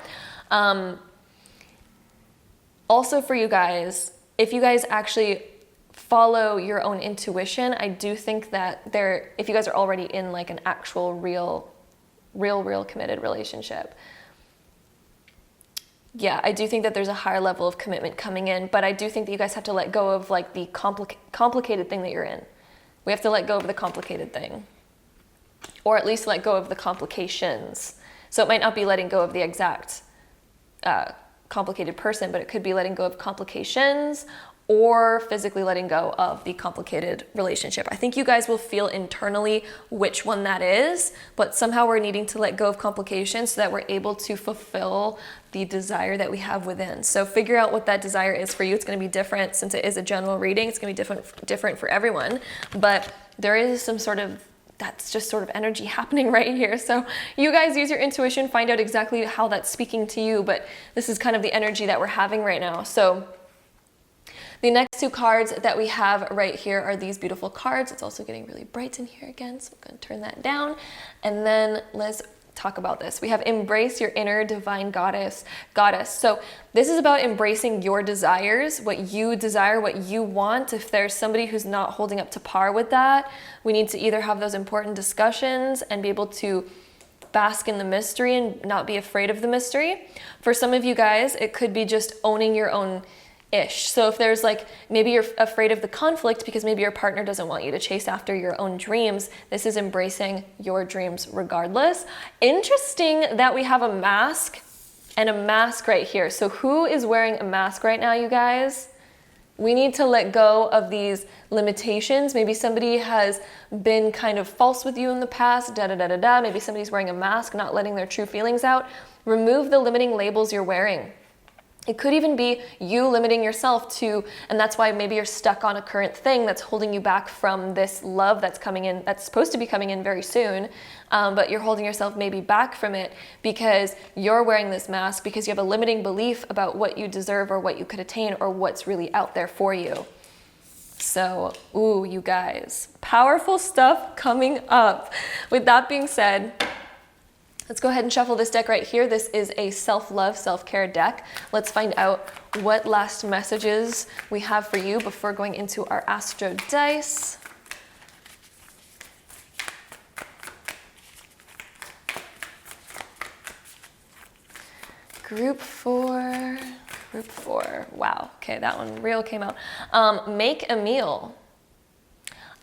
Also for you guys, if you guys actually follow your own intuition, I do think that if you guys are already in like an actual real committed relationship, yeah, I do think that there's a higher level of commitment coming in, but I do think that you guys have to let go of like the complicated thing that you're in. We have to let go of the complicated thing, or at least let go of the complications. So it might not be letting go of the exact complicated person, but it could be letting go of complications or physically letting go of the complicated relationship. I think you guys will feel internally which one that is, but somehow we're needing to let go of complications so that we're able to fulfill the desire that we have within. So figure out what that desire is for you. It's going to be different since it is a general reading. It's going to be different for everyone, but there is some sort of that's just sort of energy happening right here. So you guys use your intuition, find out exactly how that's speaking to you, but this is kind of the energy that we're having right now. So the next two cards that we have right here are these beautiful cards. It's also getting really bright in here again, so I'm going to turn that down. And then let's talk about this. We have Embrace Your Inner Divine Goddess. So this is about embracing your desires, what you desire, what you want. If there's somebody who's not holding up to par with that, we need to either have those important discussions and be able to bask in the mystery and not be afraid of the mystery. For some of you guys, it could be just owning your own ish. So if there's like, maybe you're afraid of the conflict because maybe your partner doesn't want you to chase after your own dreams, this is embracing your dreams regardless. Interesting that we have a mask and a mask right here. So who is wearing a mask right now, you guys? We need to let go of these limitations. Maybe somebody has been kind of false with you in the past, Maybe somebody's wearing a mask, not letting their true feelings out. Remove the limiting labels you're wearing. It could even be you limiting yourself to, and that's why maybe you're stuck on a current thing that's holding you back from this love that's coming in, that's supposed to be coming in very soon, but you're holding yourself maybe back from it because you're wearing this mask because you have a limiting belief about what you deserve or what you could attain or what's really out there for you. So, ooh, you guys, powerful stuff coming up. With that being said, let's go ahead and shuffle this deck right here. This is a self-love, self-care deck. Let's find out what last messages we have for you before going into our Astro Dice. Group four. Wow, okay, that one real came out. Make a meal.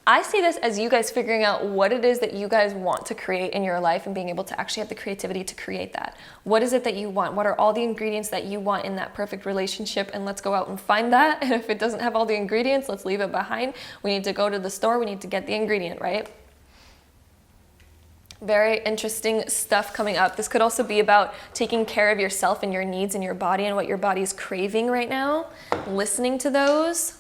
I see this as you guys figuring out what it is that you guys want to create in your life and being able to actually have the creativity to create that. What is it that you want? What are all the ingredients that you want in that perfect relationship? And let's go out and find that. And if it doesn't have all the ingredients, let's leave it behind. We need to go to the store. We need to get the ingredient, right? Very interesting stuff coming up. This could also be about taking care of yourself and your needs and your body and what your body is craving right now, listening to those.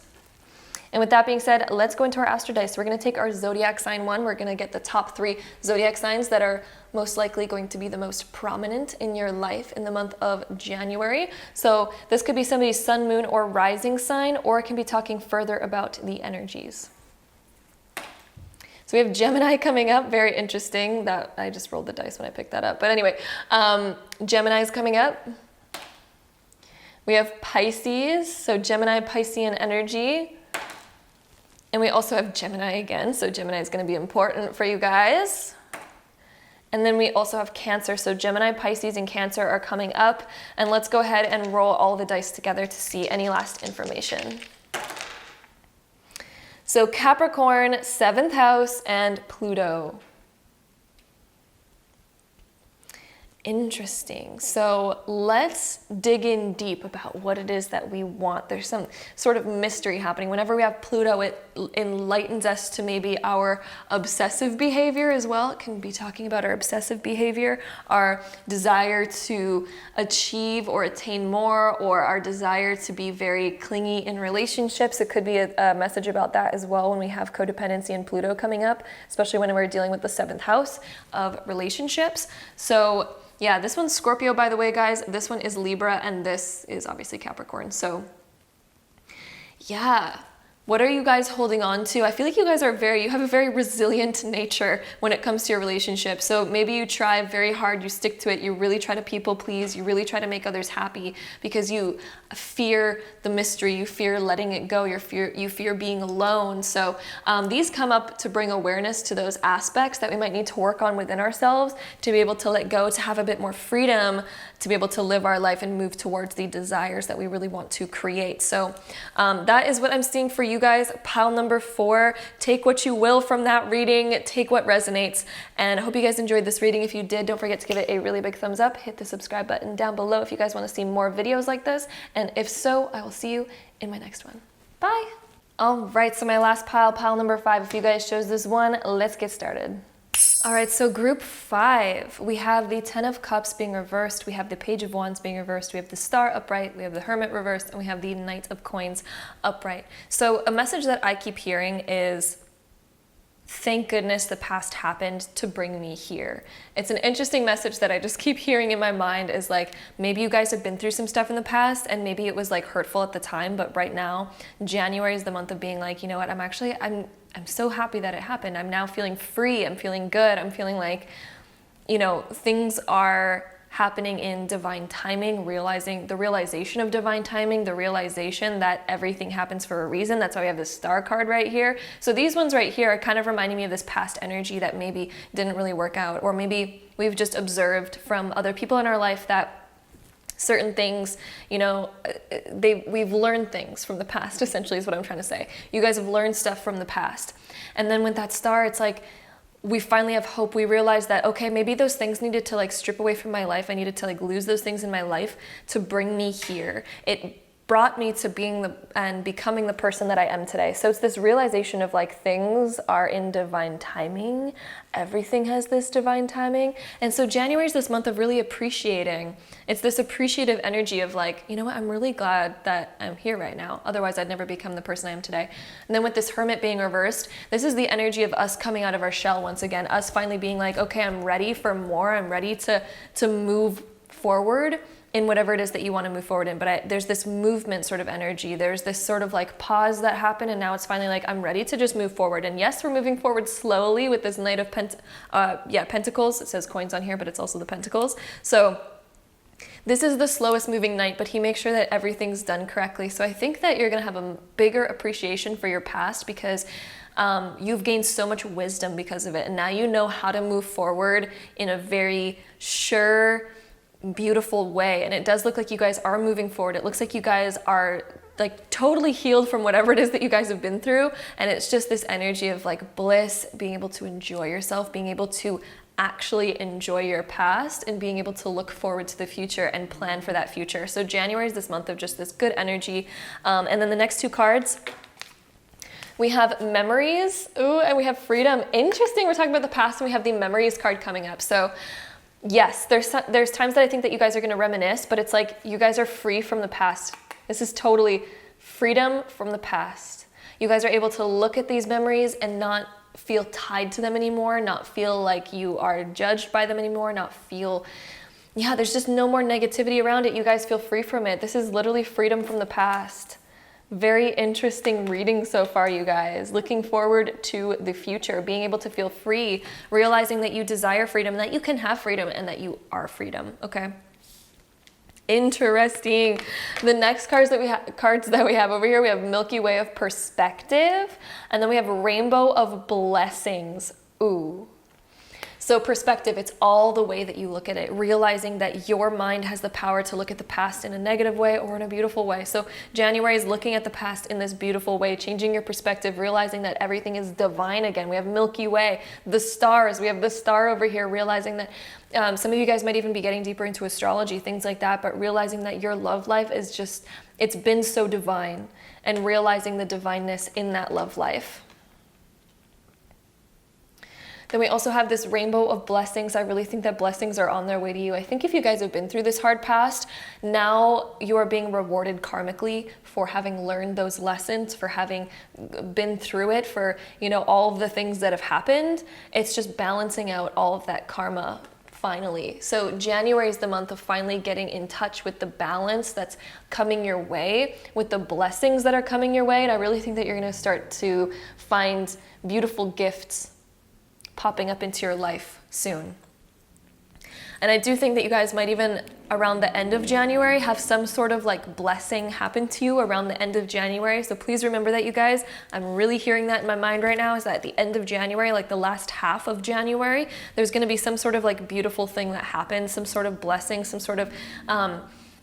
And with that being said, let's go into our Astro Dice. We're going to take our zodiac sign one. We're going to get the top 3 zodiac signs that are most likely going to be the most prominent in your life in the month of January. So this could be somebody's sun, moon, or rising sign, or it can be talking further about the energies. So we have Gemini coming up. Very interesting. That I just rolled the dice when I picked that up. But anyway, Gemini is coming up. We have Pisces. So Gemini, Piscean energy. And we also have Gemini again, so Gemini is going to be important for you guys. And then we also have Cancer, so Gemini, Pisces, and Cancer are coming up. And let's go ahead and roll all the dice together to see any last information. So Capricorn, 7th house, and Pluto. Interesting. So let's dig in deep about what it is that we want. There's some sort of mystery happening. Whenever we have Pluto, it enlightens us to maybe our obsessive behavior as well. It can be talking about our obsessive behavior, our desire to achieve or attain more, or our desire to be very clingy in relationships. It could be a message about that as well when we have codependency and Pluto coming up, especially when we're dealing with the 7th house of relationships. So yeah, this one's Scorpio, by the way, guys. This one is Libra, and this is obviously Capricorn. So yeah, what are you guys holding on to? I feel like you guys are you have a very resilient nature when it comes to your relationship. So maybe you try very hard, you stick to it, you really try to people please, you really try to make others happy because you fear the mystery, you fear letting it go, you fear being alone. So these come up to bring awareness to those aspects that we might need to work on within ourselves to be able to let go, to have a bit more freedom, to be able to live our life and move towards the desires that we really want to create. So that is what I'm seeing for you guys. Pile number 4, take what you will from that reading, take what resonates, and I hope you guys enjoyed this reading. If you did, don't forget to give it a really big thumbs up, hit the subscribe button down below if you guys want to see more videos like this, and if so, I will see you in my next one. Bye! All right, so my last pile number 5. If you guys chose this one, let's get started. All right, so group 5, we have the 10 of Cups being reversed, we have the Page of Wands being reversed, we have the Star upright, we have the Hermit reversed, and we have the Knight of Coins upright. So a message that I keep hearing is, thank goodness the past happened to bring me here. It's an interesting message that I just keep hearing in my mind is like, maybe you guys have been through some stuff in the past and maybe it was like hurtful at the time, but right now, January is the month of being like, you know what, I'm so happy that it happened. I'm now feeling free. I'm feeling good. I'm feeling like, you know, things are happening in divine timing, the realization of divine timing, the realization that everything happens for a reason. That's why we have this Star card right here. So these ones right here are kind of reminding me of this past energy that maybe didn't really work out, or maybe we've just observed from other people in our life that certain things, you know, we've learned things from the past, essentially is what I'm trying to say. You guys have learned stuff from the past. And then with that Star, it's like, we finally have hope. We realize that, okay, maybe those things needed to like strip away from my life. I needed to like lose those things in my life to bring me here. brought me to being and becoming the person that I am today. So it's this realization of like things are in divine timing. Everything has this divine timing. And so January is this month of really appreciating. It's this appreciative energy of like, you know what, I'm really glad that I'm here right now. Otherwise I'd never become the person I am today. And then with this Hermit being reversed, this is the energy of us coming out of our shell once again, us finally being like, okay, I'm ready for more. I'm ready to move forward in whatever it is that you want to move forward in. But there's this movement sort of energy. There's this sort of like pause that happened, and now it's finally like, I'm ready to just move forward. And yes, we're moving forward slowly with this Knight of Pentacles. It says coins on here, but it's also the Pentacles. So this is the slowest moving knight, but he makes sure that everything's done correctly. So I think that you're going to have a bigger appreciation for your past because you've gained so much wisdom because of it. And now you know how to move forward in a very sure, beautiful way. And it does look like you guys are moving forward. It looks like you guys are like totally healed from whatever it is that you guys have been through. And it's just this energy of like bliss, being able to enjoy yourself, being able to actually enjoy your past and being able to look forward to the future and plan for that future. So January is this month of just this good energy. And then the next two cards, we have memories, and we have freedom. Interesting, we're talking about the past and we have the memories card coming up. So yes, there's times that I think that you guys are going to reminisce, but it's like you guys are free from the past. This is totally freedom from the past. You guys are able to look at these memories and not feel tied to them anymore, not feel like you are judged by them anymore, not feel, there's just no more negativity around it. You guys feel free from it. This is literally freedom from the past. Very interesting reading so far, you guys. Looking forward to the future, being able to feel free, realizing that you desire freedom, that you can have freedom, and that you are freedom, okay? Interesting. The next cards that we have over here, we have Milky Way of Perspective, and then we have Rainbow of Blessings. Ooh. So perspective, it's all the way that you look at it, realizing that your mind has the power to look at the past in a negative way or in a beautiful way. So January is looking at the past in this beautiful way, changing your perspective, realizing that everything is divine again. We have Milky Way, the stars. We have the star over here, realizing that some of you guys might even be getting deeper into astrology, things like that, but realizing that your love life is just, it's been so divine, and realizing the divineness in that love life. Then we also have this Rainbow of Blessings. I really think that blessings are on their way to you. I think if you guys have been through this hard past, now you are being rewarded karmically for having learned those lessons, for having been through it, for, all of the things that have happened. It's just balancing out all of that karma finally. So January is the month of finally getting in touch with the balance that's coming your way, with the blessings that are coming your way. And I really think that you're going to start to find beautiful gifts popping up into your life soon. And I do think that you guys might even around the end of January have some sort of like blessing happen to you around the end of January. So please remember that, you guys. I'm really hearing that in my mind right now, is that at the end of January, like the last half of January, there's going to be some sort of like beautiful thing that happens, some sort of blessing, some sort of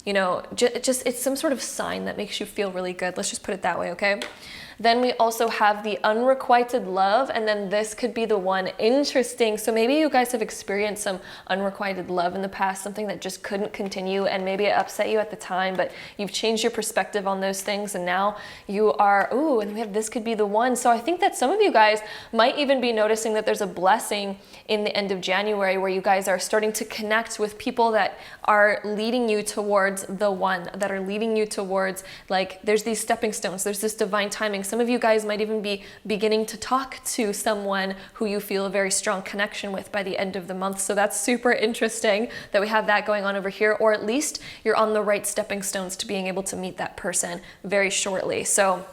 it's some sort of sign that makes you feel really good. Let's just put it that way, okay? Then we also have the unrequited love, and then this could be the one. Interesting. So maybe you guys have experienced some unrequited love in the past, something that just couldn't continue, and maybe it upset you at the time, but you've changed your perspective on those things, and now you are, and we have this could be the one. So I think that some of you guys might even be noticing that there's a blessing in the end of January where you guys are starting to connect with people that are leading you towards the one, that are leading you towards, like, there's these stepping stones, there's this divine timing. Some of you guys might even be beginning to talk to someone who you feel a very strong connection with by the end of the month. So that's super interesting that we have that going on over here, or at least you're on the right stepping stones to being able to meet that person very shortly. So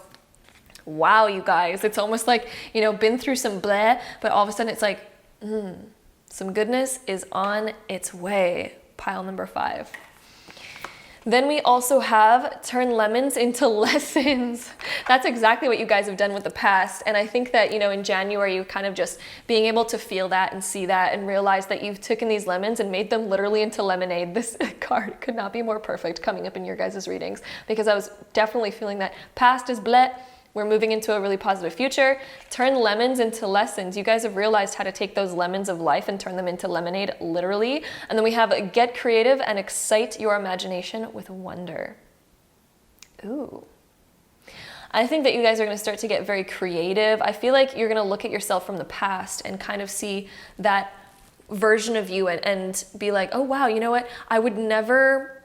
wow, you guys, it's almost like, been through some bleh, but all of a sudden it's like, some goodness is on its way. Pile number 5. Then we also have turn lemons into lessons. That's exactly what you guys have done with the past. And I think that, in January, you kind of just being able to feel that and see that and realize that you've taken these lemons and made them literally into lemonade. This card could not be more perfect coming up in your guys' readings, because I was definitely feeling that past is bleh. We're moving into a really positive future. Turn lemons into lessons. You guys have realized how to take those lemons of life and turn them into lemonade, literally. And then we have get creative and excite your imagination with wonder. Ooh. I think that you guys are going to start to get very creative. I feel like you're going to look at yourself from the past and kind of see that version of you and be like, oh wow, you know what? I would never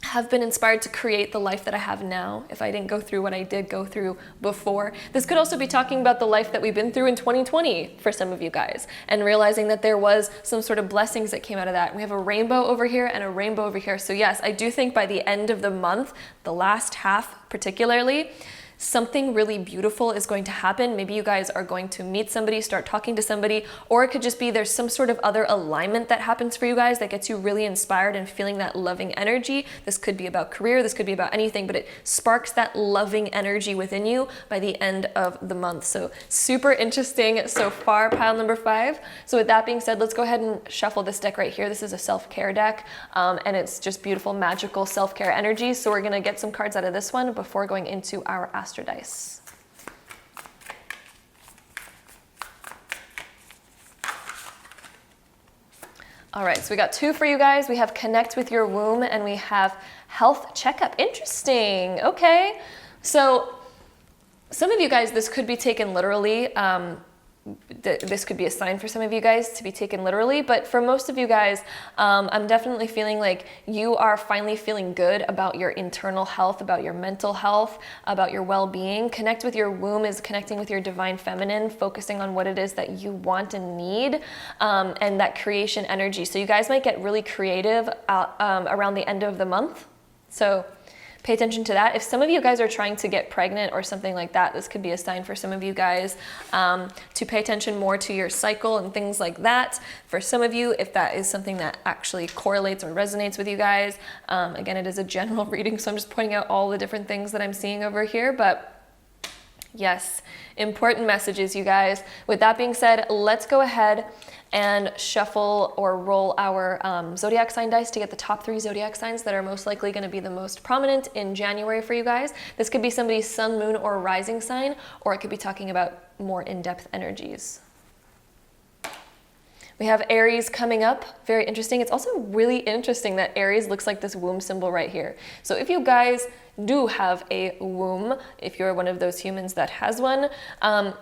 have been inspired to create the life that I have now if I didn't go through what I did go through before. This could also be talking about the life that we've been through in 2020 for some of you guys, and realizing that there was some sort of blessings that came out of that. We have a rainbow over here and a rainbow over here. So yes, I do think by the end of the month, the last half particularly, something really beautiful is going to happen. Maybe you guys are going to meet somebody, start talking to somebody, or it could just be there's some sort of other alignment that happens for you guys that gets you really inspired and feeling that loving energy. This could be about career, this could be about anything, but it sparks that loving energy within you by the end of the month. So super interesting so far, pile number 5. So with that being said, let's go ahead and shuffle this deck right here. This is a self-care deck, and it's just beautiful, magical self-care energy. So we're gonna get some cards out of this one before going into our Astro dice. All right, so we got 2 for you guys. We have Connect with Your Womb and we have Health Checkup. Interesting. Okay. So some of you guys, this could be taken literally. This could be a sign for some of you guys to be taken literally, but for most of you guys, I'm definitely feeling like you are finally feeling good about your internal health, about your mental health, about your well-being. Connect with Your Womb is connecting with your divine feminine, focusing on what it is that you want and need, and that creation energy. So you guys might get really creative around the end of the month. So pay attention to that. If some of you guys are trying to get pregnant or something like that, this could be a sign for some of you guys to pay attention more to your cycle and things like that. For some of you, if that is something that actually correlates or resonates with you guys, again, it is a general reading, so I'm just pointing out all the different things that I'm seeing over here, but yes, important messages, you guys. With that being said, let's go ahead and shuffle or roll our zodiac sign dice to get the top 3 zodiac signs that are most likely going to be the most prominent in January for you guys. This could be somebody's sun, moon, or rising sign, or it could be talking about more in-depth energies. We have Aries coming up, very interesting. It's also really interesting that Aries looks like this womb symbol right here. So if you guys do have a womb, if you're one of those humans that has one,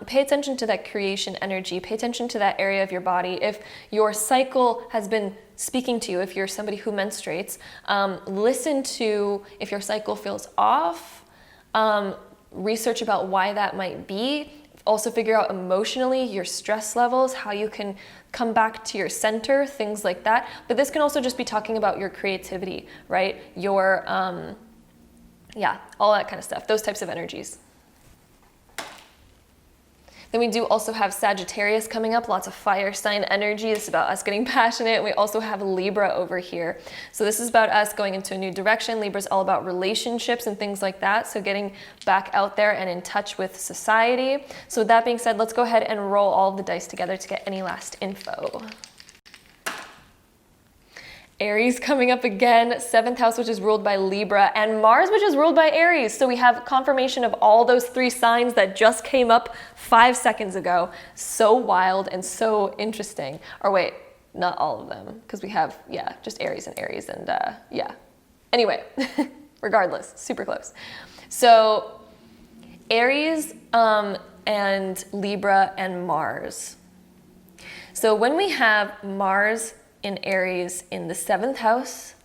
pay attention to that creation energy, pay attention to that area of your body. If your cycle has been speaking to you, if you're somebody who menstruates, listen to if your cycle feels off, research about why that might be. Also figure out emotionally your stress levels, how you can come back to your center, things like that. But this can also just be talking about your creativity, right? Your, yeah, all that kind of stuff, those types of energies. Then we do also have Sagittarius coming up, lots of fire sign energy. This is about us getting passionate. We also have Libra over here. So this is about us going into a new direction. Libra is all about relationships and things like that. So getting back out there and in touch with society. So with that being said, let's go ahead and roll all of the dice together to get any last info. Aries coming up again, 7th house, which is ruled by Libra, and Mars, which is ruled by Aries. So we have confirmation of all those 3 signs that just came up 5 seconds ago. So wild and so interesting. Or wait, not all of them, because we have, yeah, just Aries and yeah. Anyway, regardless, super close. So Aries and Libra and Mars. So when we have Mars in Aries in the 7th house,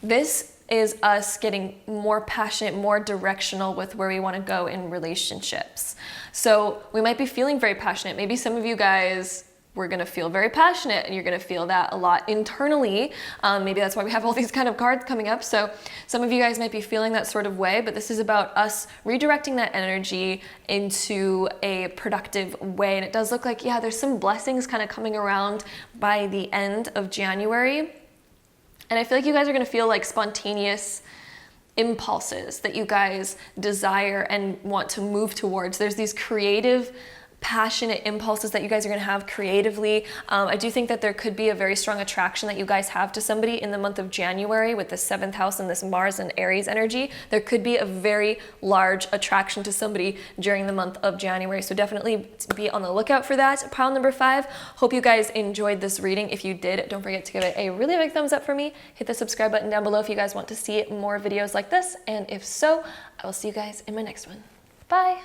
this is us getting more passionate, more directional with where we want to go in relationships. So we might be feeling very passionate. Maybe some of you guys, we're going to feel very passionate and you're going to feel that a lot internally. Maybe that's why we have all these kind of cards coming up. So some of you guys might be feeling that sort of way, but this is about us redirecting that energy into a productive way. And it does look like, yeah, there's some blessings kind of coming around by the end of January. And I feel like you guys are going to feel like spontaneous impulses that you guys desire and want to move towards. There's these creative passionate impulses that you guys are going to have creatively. I do think that there could be a very strong attraction that you guys have to somebody in the month of January with the 7th house and this Mars and Aries energy. There could be a very large attraction to somebody during the month of January. So definitely be on the lookout for that. Pile number 5. Hope you guys enjoyed this reading. If you did, don't forget to give it a really big thumbs up for me. Hit the subscribe button down below if you guys want to see more videos like this. And if so, I will see you guys in my next one. Bye.